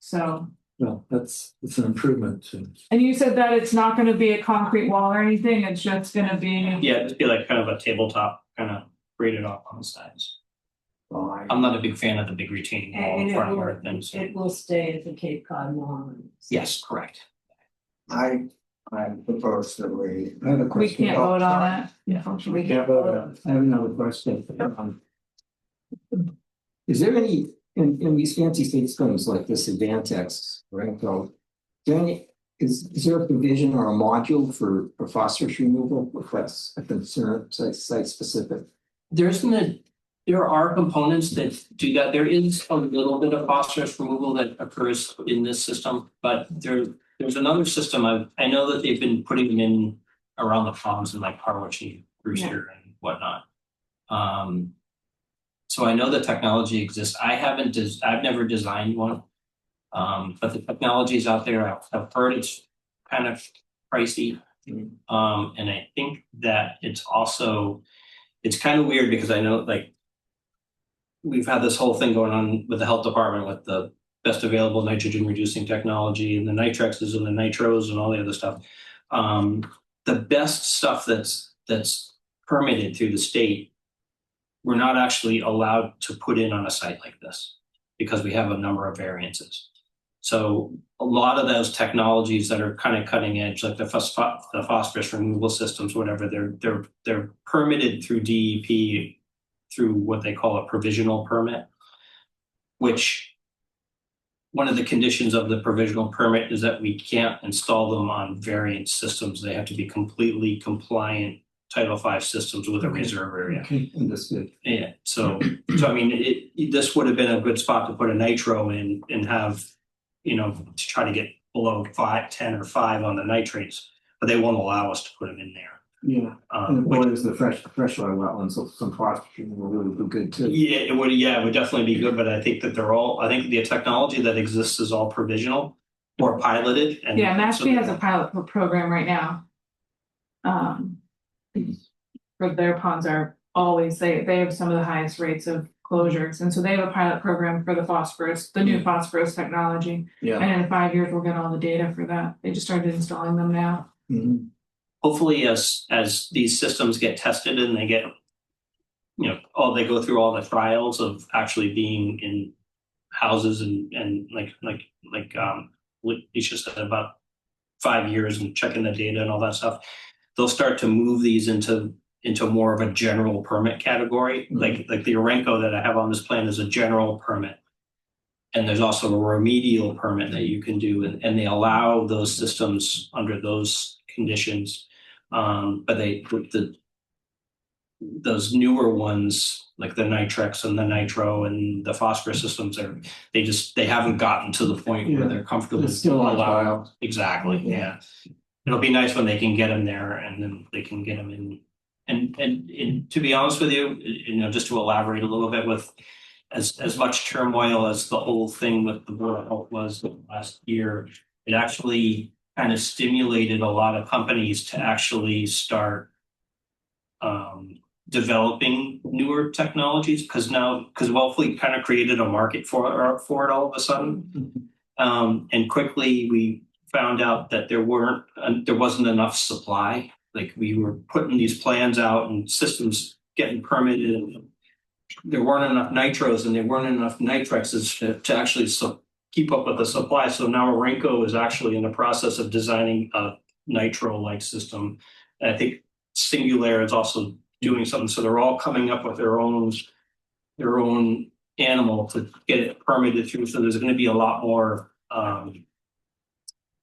So, Well, it's an improvement. and you said that it's not gonna be a concrete wall or anything, it's just gonna be. Yeah, just be like kind of a tabletop, kind of braided off on the sides. I'm not a big fan of the big retaining wall in And front of our things. it will stay at the Cape Cod lawn. Yes, correct. I propose that we. I have a We question. can't vote on that. We can't vote on I have another question. Is there any, in these fancy systems like this Advantex, Renko, is there a provision or a module for phosphorus removal if that's a concern, site specific? There are components that do that. There is a little bit of phosphorus removal that occurs in this system, but there's another system. I know that they've been putting them in around the ponds in like Harwich and Brewster and whatnot. So I know the technology exists. I've never designed one. But the technology is out there. I've heard it's kind of pricey. And I think that it's kind of weird because I know like we've had this whole thing going on with the health department with the best available nitrogen reducing technology and the nitrexes and the nitros and all the other stuff. The best stuff that's permitted through the state, we're not actually allowed to put in on a site like this because we have a number of variances. So a lot of those technologies that are kind of cutting edge, like the phosphorus removal systems, whatever, they're permitted through DEP through what they call a provisional permit, which one of the conditions of the provisional permit is that we can't install them on variant systems. They have to be completely compliant Title V systems with a reserve area. Okay, understood. Yeah, so I mean, this would have been a good spot to put a nitro in and have, to try to get below 5, 10 or 5 on the nitrates, but they won't allow us to put them in there. Yeah, and the borders the freshwater wetlands, so some phosphorus will really be good too. Yeah, it would definitely be good, but I think that I think the technology that exists is all provisional or piloted. And Yeah, Mashpee has a pilot program right now. For their ponds are always, they have some of the highest rates of closures. And so they have a pilot program for the new phosphorus technology. Yeah. And in 5 years, we'll get all the data for that. They just started installing them now. Mhm. Hopefully as these systems get tested and they get, they go through all the trials of actually being in houses and like Alicia said, about 5 years and checking the data and all that stuff, they'll start to move these into more of a general permit category. Mm-hmm. Like the Orenco that I have on this plan is a general permit. And there's also a remedial permit that you can do, and they allow those systems under those conditions. But those newer ones, like the Nitrex and the Nitro and the phosphorus systems, they haven't gotten to the point where they're comfortable. It's still on allowed. trial. Exactly. Yeah. It'll be nice when they can get them there, and then they can get them in. And to be honest with you, just to elaborate a little bit, with as much turmoil as the whole thing with the Board of Health was last year, it actually kind of stimulated a lot of companies to actually start developing newer technologies because Wellfleet kind of created a market for it all of a sudden. And quickly we found out that there wasn't enough supply. Like we were putting these plans out and systems getting permitted, and there weren't enough nitros and there weren't enough nitrexes to actually keep up with the supply. So now Orenco is actually in the process of designing a nitro-like system. And I think Singular is also doing something. So they're all coming up with their own animal to get it permitted through. So there's going to be a lot more.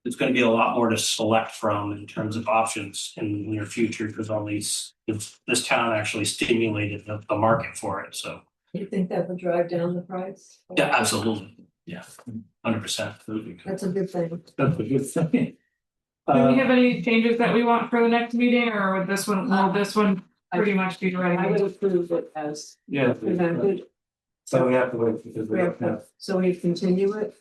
There's going to be a lot more to select from in terms of options in the near future because all these this town actually stimulated the market for it. So You think that would drive down the price? yeah, absolutely, yeah, 100%. That's a good thing. That's a good thing. Do we have any changes that we want for the next meeting, or would this one, will this one pretty much be I would ready? approve it as Yeah. presented. So we have to wait because we We don't have have. to- So we continue it.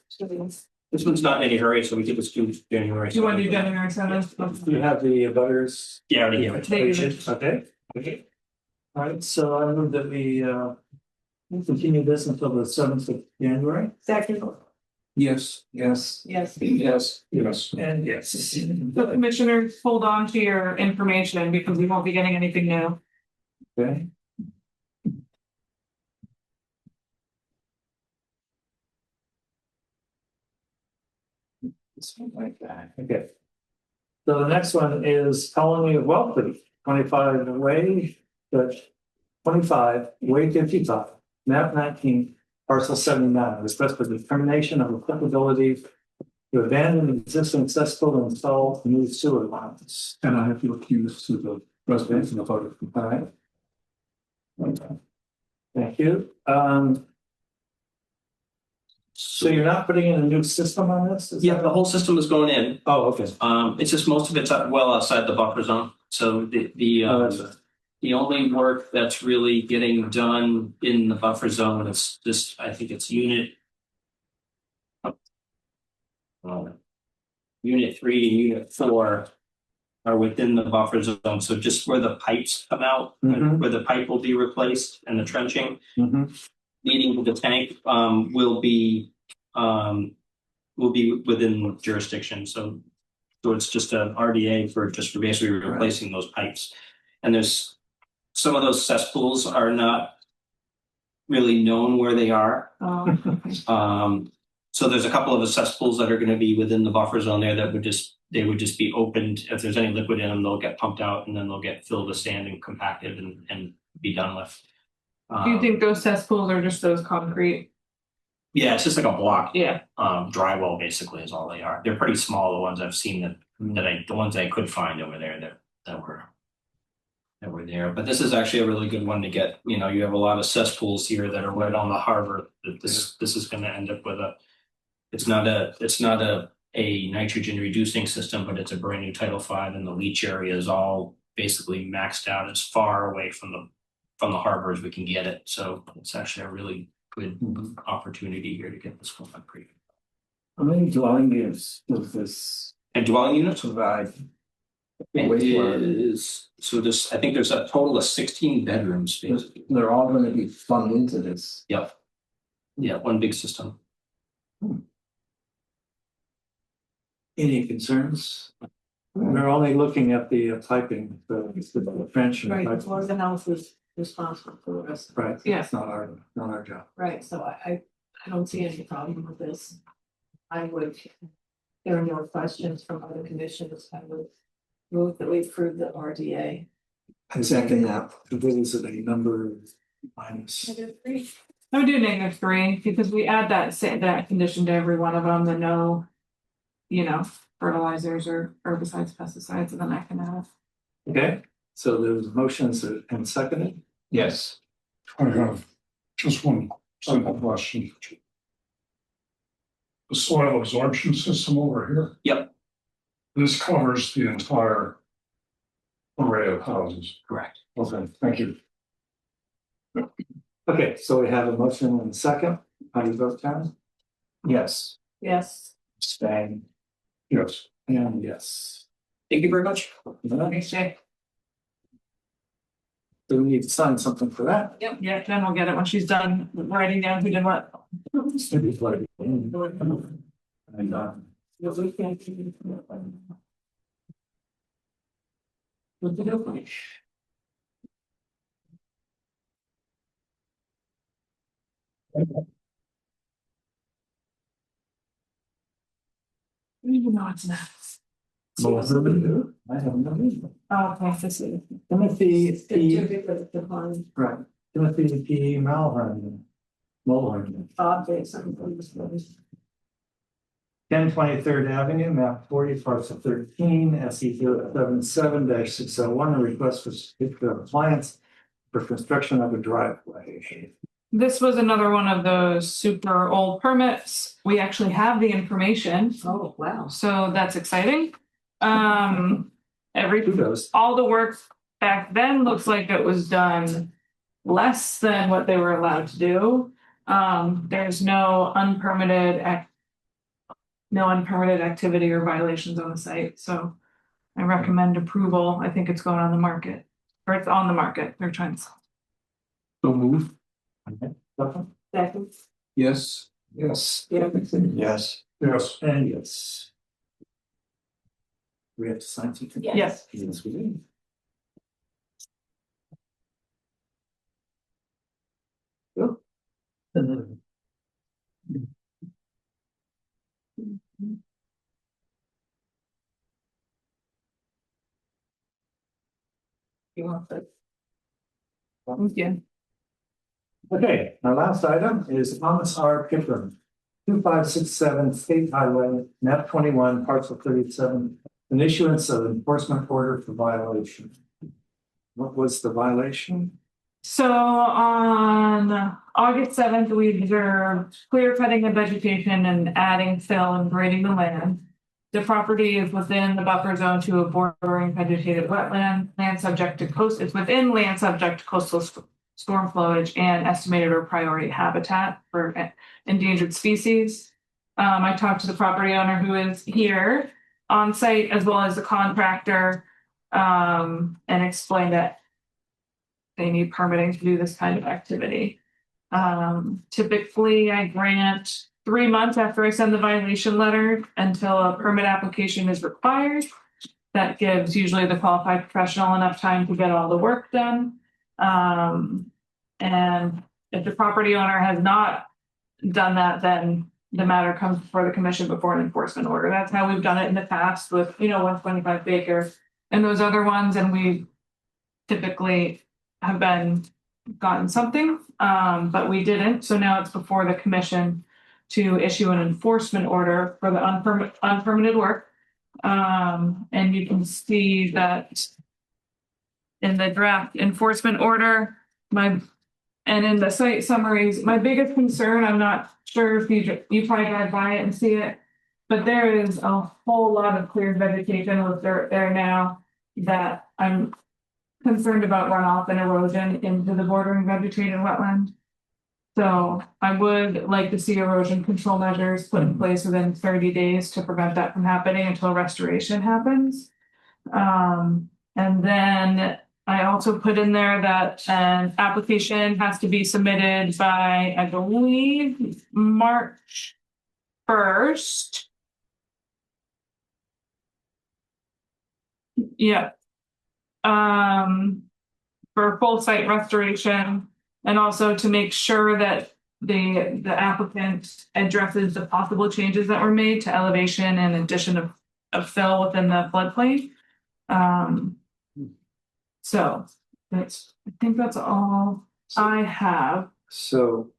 This one's not in any hurry, so we could just do January. You want to do January 7th? You have the butters. Yeah, already have it. They do it. Okay. Okay. All right, so I move that we we'll continue this until the 7th of January. Second, Yes. Yes. yes. Yes. Yes. And yes. So commissioners, hold on to your information because we won't be getting anything new. Okay. Something like that, okay. So the next one is Colony of Wellfleet, 25 Way, but 25 Way 55, map 19, parcel 79, request for determination of applicability to abandon existing cesspool and install new sewer lines. And I have to accuse to the residents in the photo. All right. Okay. Thank you. So you're not putting in a new system on this? Is Yeah, that- the whole system is going in. Oh, okay. It's just most of it's well outside the buffer zone. So the only work that's really getting done in the buffer zone is just, I think it's unit 3 and unit 4 are within the buffer zone. So just where the pipes come out, Mhm. where the pipe will be replaced and the trenching Mhm. leading to the tank will be within jurisdiction. So it's just an RDA for basically replacing those pipes. And there's some of those cesspools are not really known where they are. So there's a couple of the cesspools that are going to be within the buffer zone there that would just be opened. If there's any liquid in them, they'll get pumped out and then they'll get filled with sand and compacted and be done with. Do you think those cesspools are just those concrete? Yeah, it's just like a block. Yeah. Drywall basically is all they are. They're pretty small, the ones I've seen the ones I could find over there that were there. But this is actually a really good one to get. You know, you have a lot of cesspools here that are right on the harbor. This is going to end up with it's not a nitrogen reducing system, but it's a brand new Title V, and the leach area is all basically maxed out as far away from the harbor as we can get it. So it's actually a really good opportunity here to get this one upgraded. How many dwelling units does this And dwelling units provide? I think there's a total of 16 bedrooms basically. They're all gonna be plumbed into this. Yep. Yeah, one big system. Any concerns? We're only looking at the piping, the trench. and Right, pipe. as long as the house is responsible for the rest. Right, Yeah. it's not our job. Right, so I don't see any problem with this. I would, there are no questions from other commissions, I would move that we approve the RDA. I second that. Is it a number minus? I would do -3 because we add that condition to every one of them, the no, fertilizers or herbicides, pesticides, and then I can add. Okay, so there's motions and seconded. Yes. I have just one simple question. The soil absorption system over here. Yep. This covers the entire array of houses. Correct. Okay, thank you. Okay, so we have a motion and a second. How do you vote, Karen? Yes. Yes, Staying. Yes. And yes. Thank you very much. Thanks, Jay. Do we need to sign something for that? Yep, yeah, Jen will get it when she's done writing down who did what. And, I don't even know what's next. I have no reason. Oh, okay, this is. Timothy P. certificate of deposit. Right, Timothy P. Malvern. Mulholland. Bob did something. 10/23 Avenue, map 40, parcel 13, SE 77-601, a request for certificate of compliance for construction of a driveway. This was another one of those super old permits. We actually have the information, Oh, wow. so that's exciting. Kudos. All the work back then looks like it was done less than what they were allowed to do. There's no unpermitted activity or violations on the site, so I recommend approval. I think it's going on the market, or it's on the market. They're trying to. So move. Okay. Second. Yes. Yes. Yes. Yes. And yes. We have to sign something? Yes. Yes, we do. Yep. You want that? Yeah. Okay, our last item is Thomas R. Pickering, 2567 State Highway, map 21, parcel 37, an issuance of enforcement order for violation. What was the violation? So on August 7th, we observed clear cutting of vegetation and adding fill and grading the land. The property is within the buffer zone to a bordering vegetated wetland, it's within land subject to coastal storm flowage and estimated or priority habitat for endangered species. I talked to the property owner who is here on site as well as the contractor, and explained that they need permitting to do this kind of activity. Typically I grant 3 months after I send the violation letter until a permit application is required. That gives usually the qualified professional enough time to get all the work done. And if the property owner has not done that, then the matter comes before the commission before an enforcement order. That's how we've done it in the past with, 125 Baker and those other ones. And we typically have gotten something, but we didn't. So now it's before the commission to issue an enforcement order for the unpermitted work. And you can see that in the draft enforcement order, and in the site summaries, my biggest concern, I'm not sure if you probably drive by it and see it, but there is a whole lot of cleared vegetation with dirt there now that I'm concerned about runoff and erosion into the bordering vegetated wetland. So I would like to see erosion control measures put in place within 30 days to prevent that from happening until restoration happens. And then I also put in there that an application has to be submitted by, I believe, March 1st. Yeah. For full site restoration, and also to make sure that the applicant addresses the possible changes that were made to elevation and addition of fill within the floodplain. So I think that's all I have. So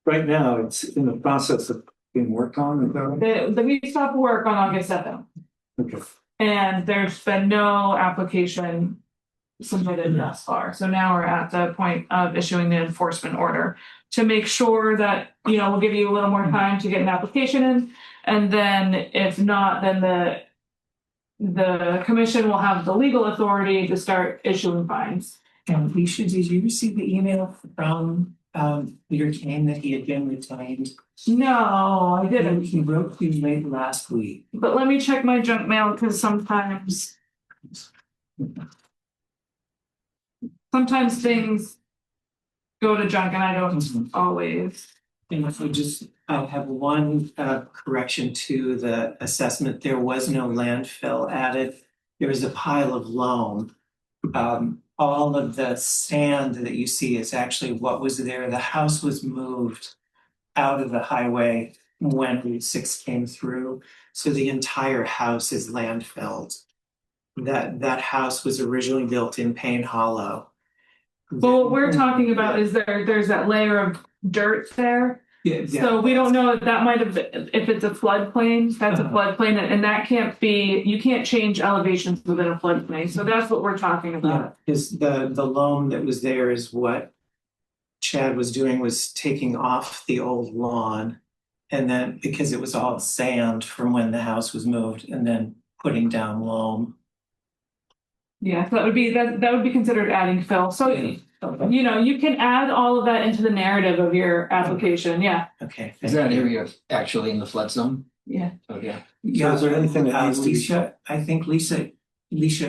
right now it's in the process of being worked on. Is that right? We stopped work on August 7th. Okay. And there's been no application submitted thus far. So now we're at the point of issuing the enforcement order to make sure that, we'll give you a little more time to get an application in. And then if not, then the commission will have the legal authority to start issuing fines. And Alicia, did you receive the email from Peter Kane that he had been retained? No, I didn't. He wrote to you late last week. But let me check my junk mail because sometimes things go to junk and I don't always. And if we just have one correction to the assessment, there was no landfill added. There was a pile of loam. All of the sand that you see is actually what was there. The house was moved out of the highway when Route 6 came through. So the entire house is landfilled. That house was originally built in Payne Hollow. Well, what we're talking about is there's that layer of dirt there. Yeah, So we don't know if that might have, if it's a floodplain, that's a floodplain, and that can't be, you can't change elevations within a floodplain. So that's what we're talking Yeah, about. because the loam that was there is what Chad was doing, was taking off the old lawn. And then, because it was all sand from when the house was moved, and then putting down loam. Yeah, so that would be, that would be considered adding fill. So, you know, you can add all of that into the narrative of your application. Yeah. Okay. Is that area actually in the flood zone? Yeah. Okay. Yeah, is there anything that needs to be- Lisa, I think Lisa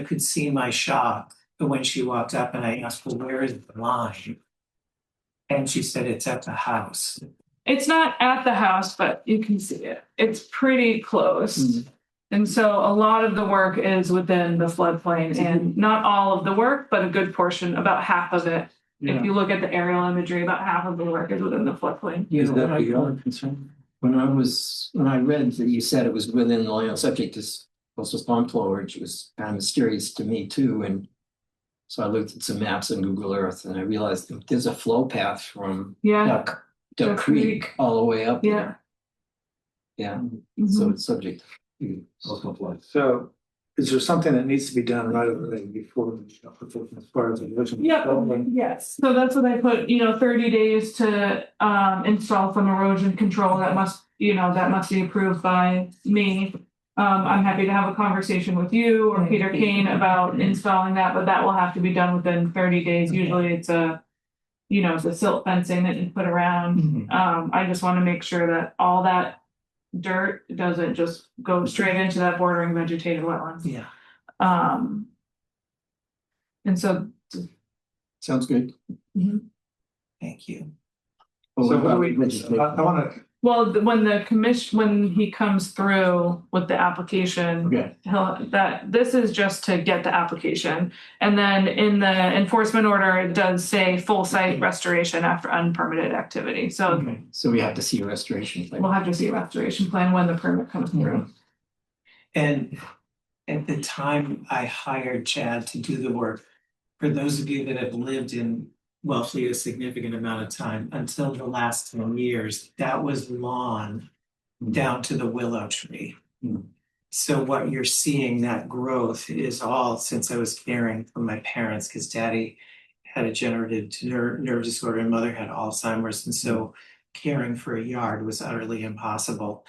could see my shock when she walked up and I asked, well, where is the line? And she said it's at the house. It's not at the house, but you can see it. It's pretty close. Mhm. And so a lot of the work is within the floodplain, and not all of the work, but a good portion, about half of it. If you look at the aerial imagery, about half of the work is within the floodplain. You Is know, that when your concern? when I read that you said it was within the land subject to coastal storm flow, which was kind of mysterious to me too, and so I looked at some maps on Google Earth and I realized that there's a flow path from Yeah. Duck Duck Creek Creek. all the way up Yeah. there. Yeah, Mhm. so it's subject to Coastal flood. So is there something that needs to be done right away before, as far as the original? Yeah, yes. So that's what I put, 30 days to install some erosion control that must be approved by me. I'm happy to have a conversation with you or Peter Kane about installing that, but that will have to be done within 30 days. Usually it's it's a silt fencing that you put around. I just want to make sure that all that dirt doesn't just go straight into that bordering vegetated wetlands. Yeah. And so sounds good. Thank you. So what do we, I want to, well, when he comes through with the application, Okay. this is just to get the application. And then in the enforcement order, it does say full site restoration after unpermitted activity. So Okay. So we have to see a restoration plan. we'll have to see a restoration plan when the permit comes through. And at the time I hired Chad to do the work, for those of you that have lived in Wellfleet a significant amount of time, until the last 10 years, that was lawn down to the willow tree. So what you're seeing, that growth, is all since I was caring for my parents, because Daddy had a degenerative nerve disorder and Mother had Alzheimer's. And so caring for a yard was utterly impossible.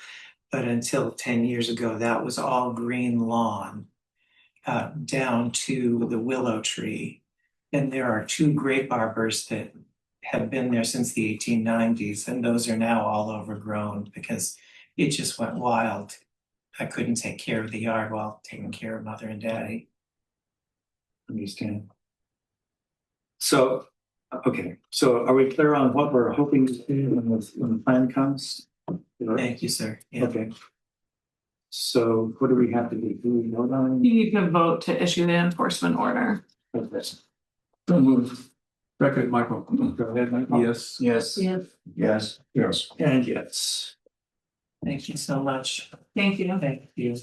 But until 10 years ago, that was all green lawn down to the willow tree. And there are 2 grape arbors that have been there since the 1890s, and those are now all overgrown because it just went wild. I couldn't take care of the yard while taking care of Mother and Daddy. understand. So, okay, so are we clear on what we're hoping to do when the plan comes? Thank you, sir. Yeah. Okay. So what do we have to do? Do we vote on You need to vote to issue the enforcement order. this? So moved. Record, Michael. Go ahead, Michael. Yes. Yes. Yes. Yes. Yes. And yes. Thank you so much. Thank you. Thank you.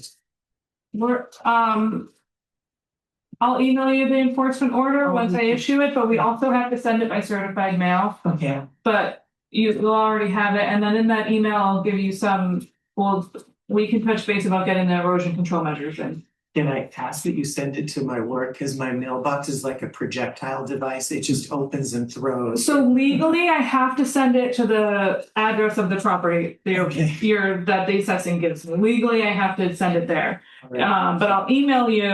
I'll email you the enforcement order once I issue it, but we also have to send it by certified mail. Okay. But you'll already have it, and then in that email, I'll give you we can touch base about getting the erosion control measures in. Can I ask that you send it to my work? Because my mailbox is like a projectile device. It just opens and throws. So legally, I have to send it to the address of the property that the assessing gives me. Legally, I have to send it there. But I'll email you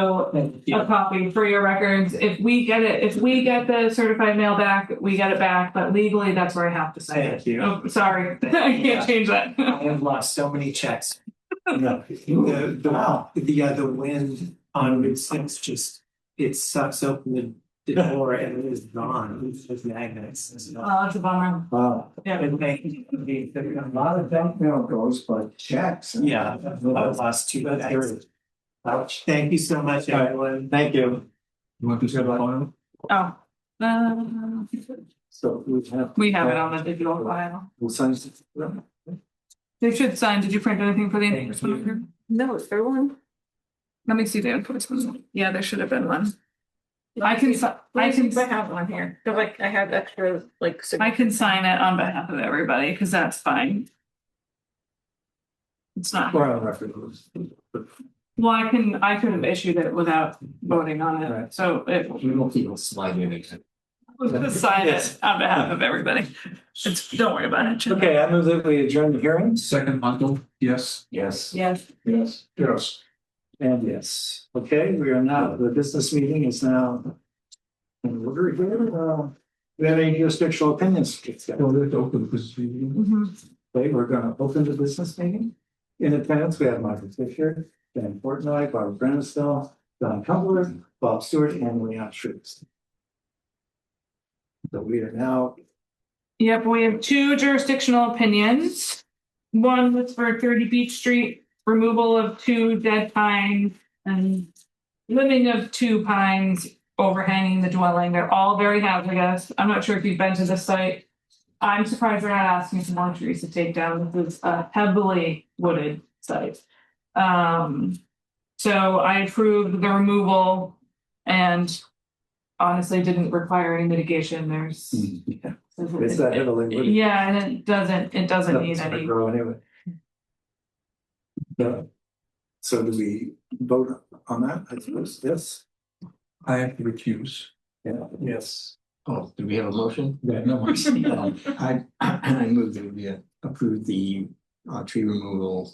a copy for your records. If we get the certified mail back, we get it back. But legally, that's where I have to send it. Thank you. Oh, sorry, I can't change that. I have lost so many checks. No. The wind on Route 6 just, it sucks open the door and it is gone. It's just magnets. Oh, it's a bummer. Wow. Yeah. And thank you. A lot of junk mail goes by checks. Yeah, I've lost 2 checks. Ouch. Thank you so much, everyone. Thank you. You want to say about Oh. So We have it on the digital file. We'll sign it. They should sign. Did you print anything for the enforcement order? No, is there one? Let me see the enforcement. Yeah, there should have been one. I can have one here. Cause like I have extra like. I can sign it on behalf of everybody because that's fine. It's not. Or on record. Well, I could have issued it without voting on it, Right. so it. We don't people slide in again. Just sign it on behalf of everybody. Don't worry about it. Jim. Okay, I move that we adjourn the hearing. Second, Michael, yes. Yes. Yes. Yes. Yes. And yes, okay, we are now, the business meeting is now in order here. We have any jurisdictional opinions? Well, let's open this meeting. Mhm. Okay, we're gonna open the business meeting. In advance, we have Michael Fisher, Dan Portnoy, Barbara Branistel, Don Cumberland, Bob Stewart, and Leon Schutz. So we are now, Yep, we have two jurisdictional opinions. One was for 30 Beach Street, removal of 2 dead pines and living of 2 pines overhanging the dwelling. They're all very hazardous. I'm not sure if you've been to the site. I'm surprised they're not asking for more trees to take down. This is a heavily wooded site. So I approved the removal and honestly didn't require any mitigation. There's it's that heavily wooded. yeah, and it doesn't need Nothing's gonna any. grow anyway. Yeah. So do we vote on that? I suppose, yes. I have to recuse. Yeah, yes. Oh, do we have a motion? Yeah, no worries. I move that we approve the tree removal,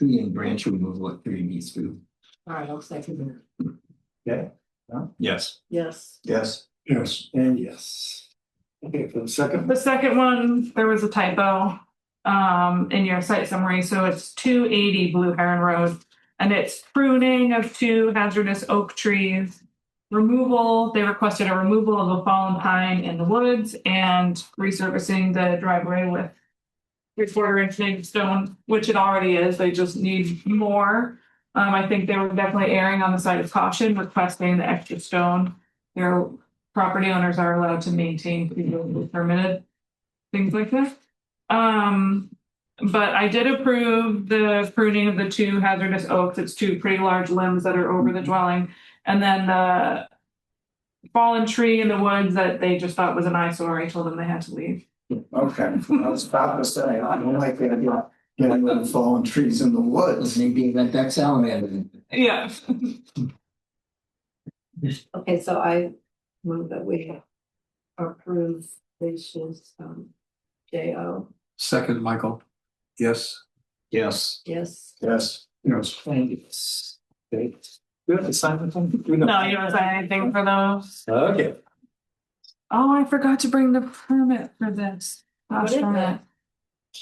tree and branch removal at 30 B Street. All right, I'll second it. Okay, Yes. Yes. Yes. Yes. and yes. Okay, for the second, The second one, there was a typo in your site summary, so it's 280 Blue Heron Road, and it's pruning of 2 hazardous oak trees. Removal, they requested a removal of a fallen pine in the woods and resurfacing the driveway with 3/4 inch stone, which it already is, they just need more. I think they were definitely erring on the side of caution, requesting the extra stone. Their property owners are allowed to maintain permitted things like this. But I did approve the pruning of the 2 hazardous oaks. It's 2 pretty large limbs that are over the dwelling. And then the fallen tree in the woods that they just thought was an eyesore, I told them they had to leave. Okay, I was about to say, I don't like the idea of getting rid of fallen trees in the woods. Maybe that back salamander. Yeah. Okay, so I move that we approve this is JO. Second, Michael, yes. Yes. Yes. Yes. Yes. and yes. Okay. Do we have to sign something? No, you don't say anything for those. Okay, Oh, I forgot to bring the permit for this. What Gosh is darn that? it.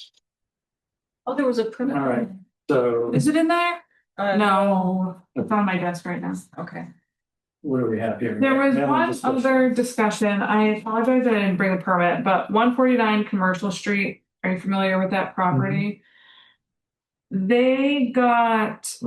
Oh, there was a permit. all right, so Is it in there? Uh, No, it's on my desk right now. Okay. what do we have here? There was Now one discussion. other discussion. I apologize I didn't bring a permit, but 149 Commercial Street, are you familiar with that property? They got,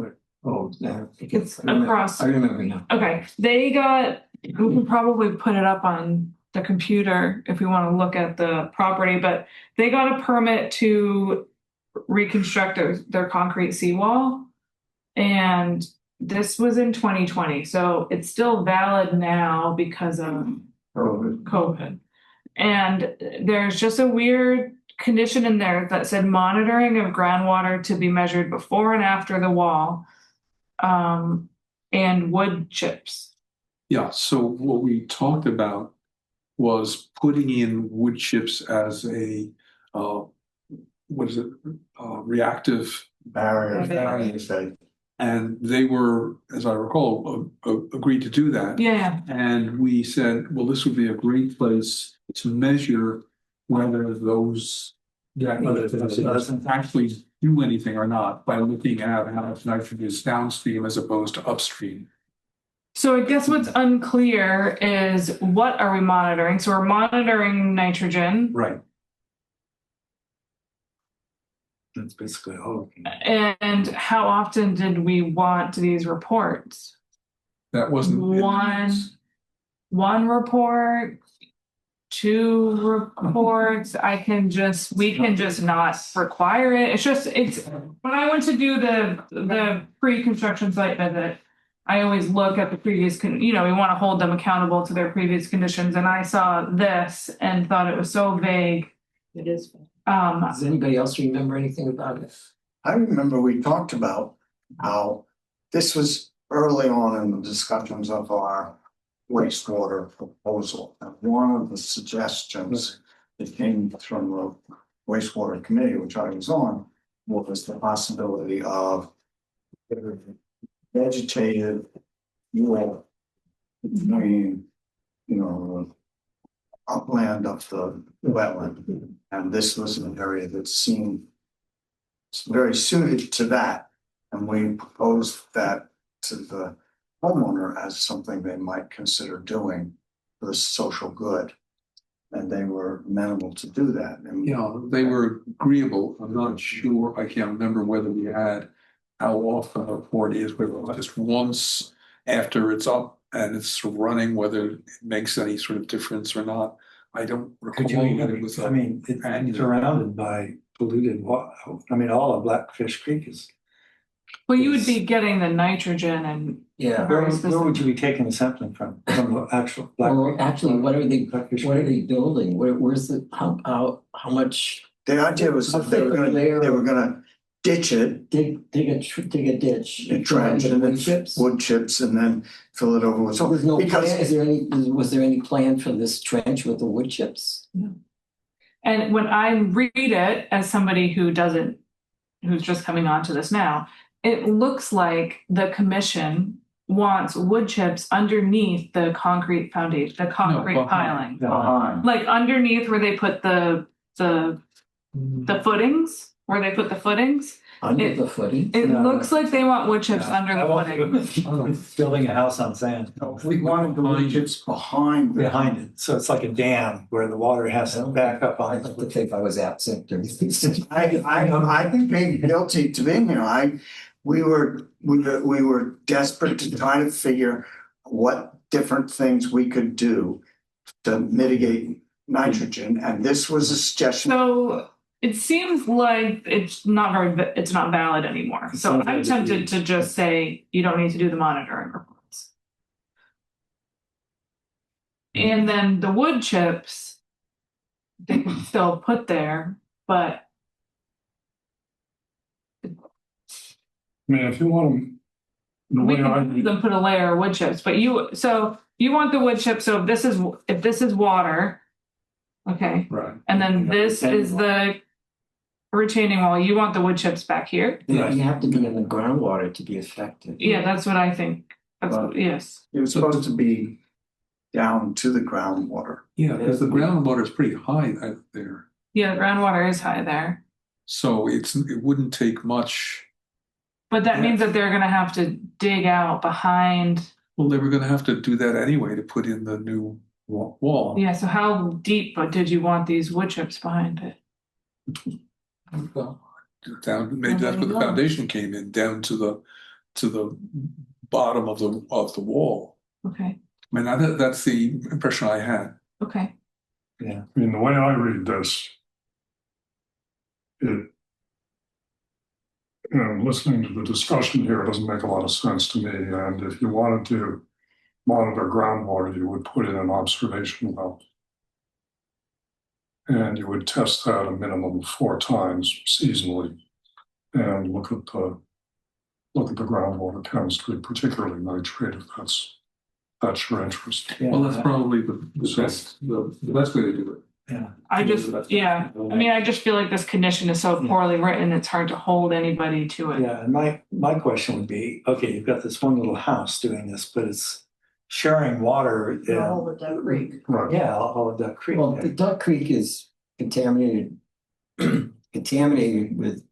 Oh, no. It's I remember- across. I remember now. okay, they got, we can probably put it up on the computer if we want to look at the property, but they got a permit to reconstruct their concrete seawall. And this was in 2020, so it's still valid now because of COVID. And there's just a weird condition in there that said monitoring of groundwater to be measured before and after the wall. And wood chips. Yeah, so what we talked about was putting in wood chips as a, what is it, reactive, Barrier. and they were, as I recall, agreed to do that. Yeah, And we said, well, this would be a great place to measure whether those doesn't actually do anything or not by looking at how much nitrogen is downstream as opposed to upstream. so I guess what's unclear is what are we monitoring? So we're monitoring nitrogen. Right. That's basically all. And how often did we want these reports? That wasn't. One report, 2 reports. We can just not require it. It's when I went to do the pre-construction site visit, I always look at the previous, we want to hold them accountable to their previous conditions, and I saw this and thought it was so vague. It is. Does anybody else remember anything about it? I remember we talked about how this was early on in the discussions of our wastewater proposal. And one of the suggestions that came from the wastewater committee, which I was on, was the possibility of vegetated wall between, upland of the wetland. And this was an area that seemed very suited to that. And we proposed that to the homeowner as something they might consider doing for the social good. And they were amenable to do that. And Yeah, they were agreeable. I'm not sure, I can't remember whether we had how often a report is, whether it was just once after it's up and it's running, whether it makes any sort of difference or not. I don't recall that it was. It's surrounded by polluted water. I mean, all of Blackfish Creek is. Well, you would be getting the nitrogen and. Yeah. Where would you be taking the sampling from? From the actual Well, actually, what are they building? Where's the, how much? the idea was that they were gonna ditch it, Dig a ditch. a trench, and then chips? wood chips, and then fill it over with. So there's no because plan, was there any plan for this trench with the wood chips? And when I read it as somebody who's just coming onto this now, it looks like the commission wants wood chips underneath the concrete foundation, the concrete piling. behind. Like underneath where they put the footings, Under the footing? It No. looks like they want wood chips under the footing. Building a house on sand. We wanted the wood chips behind. Behind it, so it's like a dam where the water has to back up on I'd like to think I was absent during this. I think being guilty to being here, we were desperate to try to figure what different things we could do to mitigate nitrogen, and this was a suggestion. So it seems like it's not valid anymore. So Sounds I'm like tempted to just say you don't need to do the monitoring reports. And then the wood chips, they can still put there, but I mean, if you want them, the we way I can read, then put a layer of wood chips. But you want the wood chips. So if this is water, okay, Right. and then this is the retaining wall. You want the wood chips back here. You have to be in the groundwater to be effective. Yeah, that's what I think. Yes. It was supposed to be down to the groundwater. Yeah, because the groundwater is pretty high out there. Yeah, the groundwater is high there. So it wouldn't take much. But that means that they're gonna have to dig out behind. Well, they were gonna have to do that anyway to put in the new wall. Yeah, so how deep did you want these wood chips behind it? Well, down, maybe that's where the foundation came in, down to the bottom of the wall. Okay, I mean, that's the impression I had. okay. I mean, the way I read this, listening to the discussion here, it doesn't make a lot of sense to me. And if you wanted to monitor groundwater, you would put in an observation well. And you would test that a minimum of 4 times seasonally and look at the groundwater chemistry, particularly nitrate, if that's your interest. Well, that's probably the best way to do it. Yeah. I mean, I just feel like this condition is so poorly written, it's hard to hold anybody to it. Yeah, and my question would be, okay, you've got this one little house doing this, but it's sharing water. All the Duck Creek. Right. Yeah, all of Duck Creek. Well, the Duck Creek is contaminated with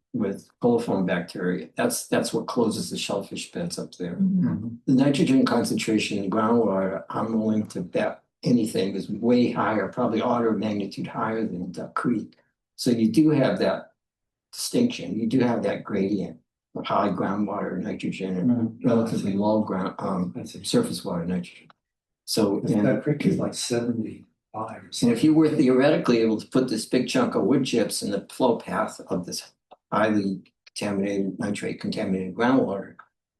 coliform bacteria. That's what closes the shellfish beds up there. Mhm. The nitrogen concentration in groundwater, I'm willing to bet anything is way higher, probably order of magnitude higher than Duck Creek. So you do have that distinction. You do have that gradient of high groundwater nitrogen and relatively low surface water nitrogen. So Duck Creek is like 75. and if you were theoretically able to put this big chunk of wood chips in the flow path of this highly contaminated, nitrate contaminated groundwater,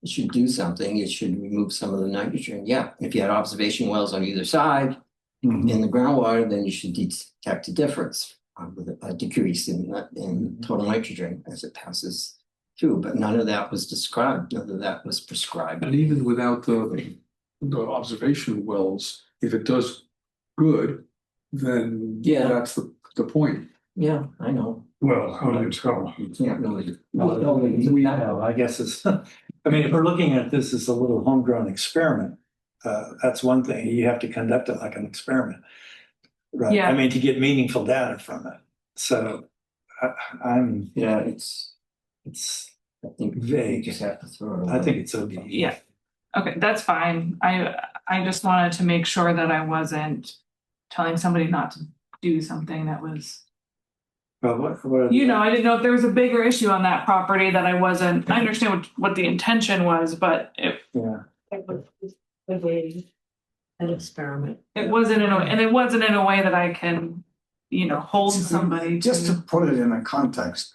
should do something, it should remove some of the nitrogen. Yeah, if you had observation wells on either side in the groundwater, then you should detect a difference with a decrease in total nitrogen as it passes through. But none of that was described, none of that was prescribed. And even without the observation wells, if it does good, then Yeah. that's the point. Yeah, I know. Well, how do you tell? You can't really. I guess it's, I mean, if we're looking at this as a little homegrown experiment, that's one thing. You have to conduct it like an experiment. Right. Yeah. I mean, to get meaningful data from it. So I'm, Yeah, it's I think vague. you just have to throw it I away. think it's okay. Yeah. Okay, that's fine. I just wanted to make sure that I wasn't telling somebody not to do something that was, Well, what? you know, I didn't know if there was a bigger issue on that property that I wasn't, I understand what the intention was, but Yeah. It was an experiment. it wasn't in a way that I can, you know, hold somebody Just to to. put it in a context,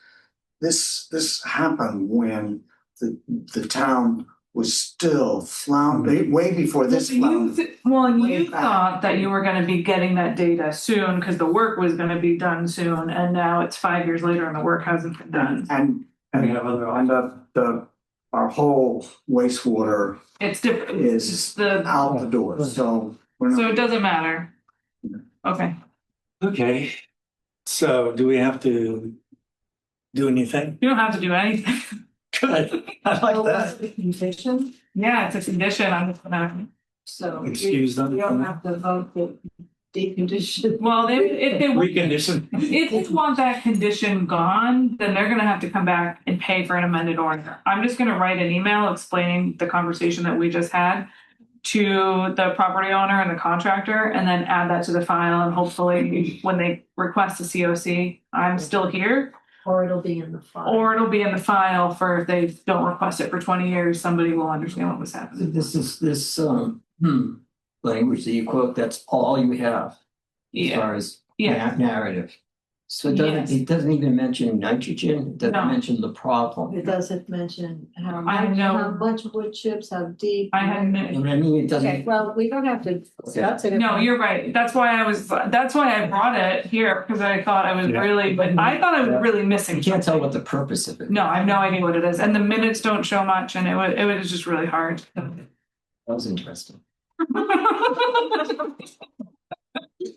this happened when the town was still floundering, way before this floundered. And way you back. thought that you were gonna be getting that data soon, because the work was gonna be done soon, and now it's 5 years later and the work hasn't been done. And We have other our whole wastewater It's different, it's is the, out the door, so we're so not. it doesn't matter. Okay, Okay. So do we have to do anything? you don't have to do anything. Good. I like that. The condition, Yeah, it's a condition, I'm just gonna, so Excuse them. you don't have to vote to decondition. well, if they Recondition. if they want that condition gone, then they're gonna have to come back and pay for an amended order. I'm just gonna write an email explaining the conversation that we just had to the property owner and the contractor, and then add that to the file, and hopefully when they request a COC, I'm still here. Or it'll be in the file. Or it'll be in the file for if they don't request it for 20 years, somebody will understand what was happening. This language that you quote, that's all you have as Yeah, far as yeah. narrative. So Yes. it doesn't even mention nitrogen, it No. doesn't mention the problem. It doesn't mention how I know. much wood chips, how deep. I had no, And I mean, it Okay, doesn't, well, we don't have to discuss it. no, you're right. That's why I brought it here, because I thought I was Yeah. really, but I thought I was really missing. you can't tell something. what the purpose of it. No, I have no idea what it is. And the minutes don't show much, and it was just really hard. That was interesting.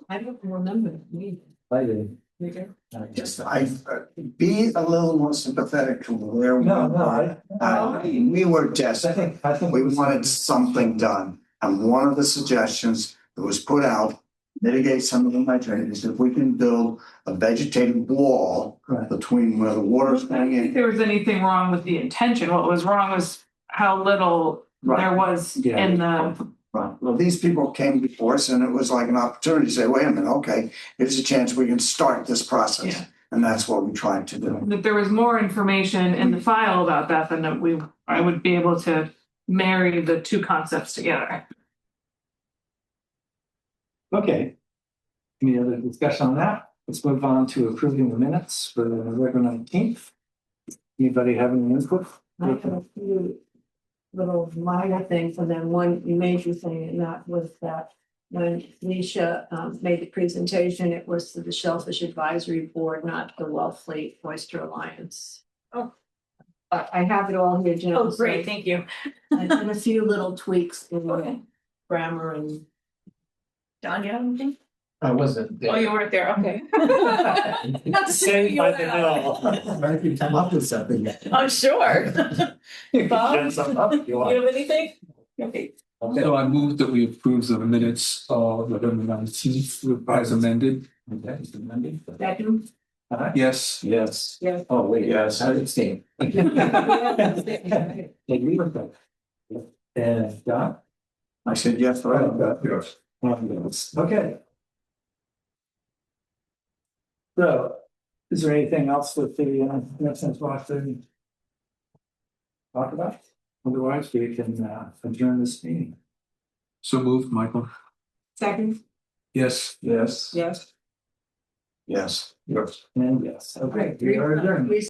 I don't remember. I did. Just be a little more sympathetic to where we No, no, are. We were desperate. I think We wanted something done, and one of the suggestions that was put out, mitigate some of the nitrogen, is if we can build a vegetated wall Right. between where the I water's don't going think in. there was anything wrong with the intention. What was wrong was how little there Right, was Yeah. in the, right. Well, these people came before us, and it was like an opportunity to say, wait a minute, okay, here's a chance we can start this process. Yeah. And that's what we tried to do. that there was more information in the file about that than that I would be able to marry the two concepts together. Okay. Any other discussion on that? Let's move on to approving the minutes for November 19th. Anybody have any input? I have a few little minor things, and then one major thing, and that was that when Leisha made the presentation, it was to the Shellfish Advisory Board, not the Wellfleet Oyster Alliance. Oh. But I have it all here, Jen. Oh, great, thank you. And a few little tweaks in Okay. grammar and. Don, you have anything? I wasn't Oh, you weren't there, okay. Not to say Saved you by were the there. bell. I can come up with something. I'm sure. You can Bob? gen something up if you You want. have anything? Okay. So I moved that we approve the minutes of November 19th as amended. Okay, it's amended. Second. Yes. Yes. Yes. Oh, wait, Yes. I abstain. And Don? I said, yes, right. Yes. Yes. Okay. So, is there anything else with the Nelson's Block to talk about? Otherwise, we can adjourn this meeting. So moved, Michael. Second. Yes. Yes. Yes. Yes. Yes. And yes. Okay, we are adjourned.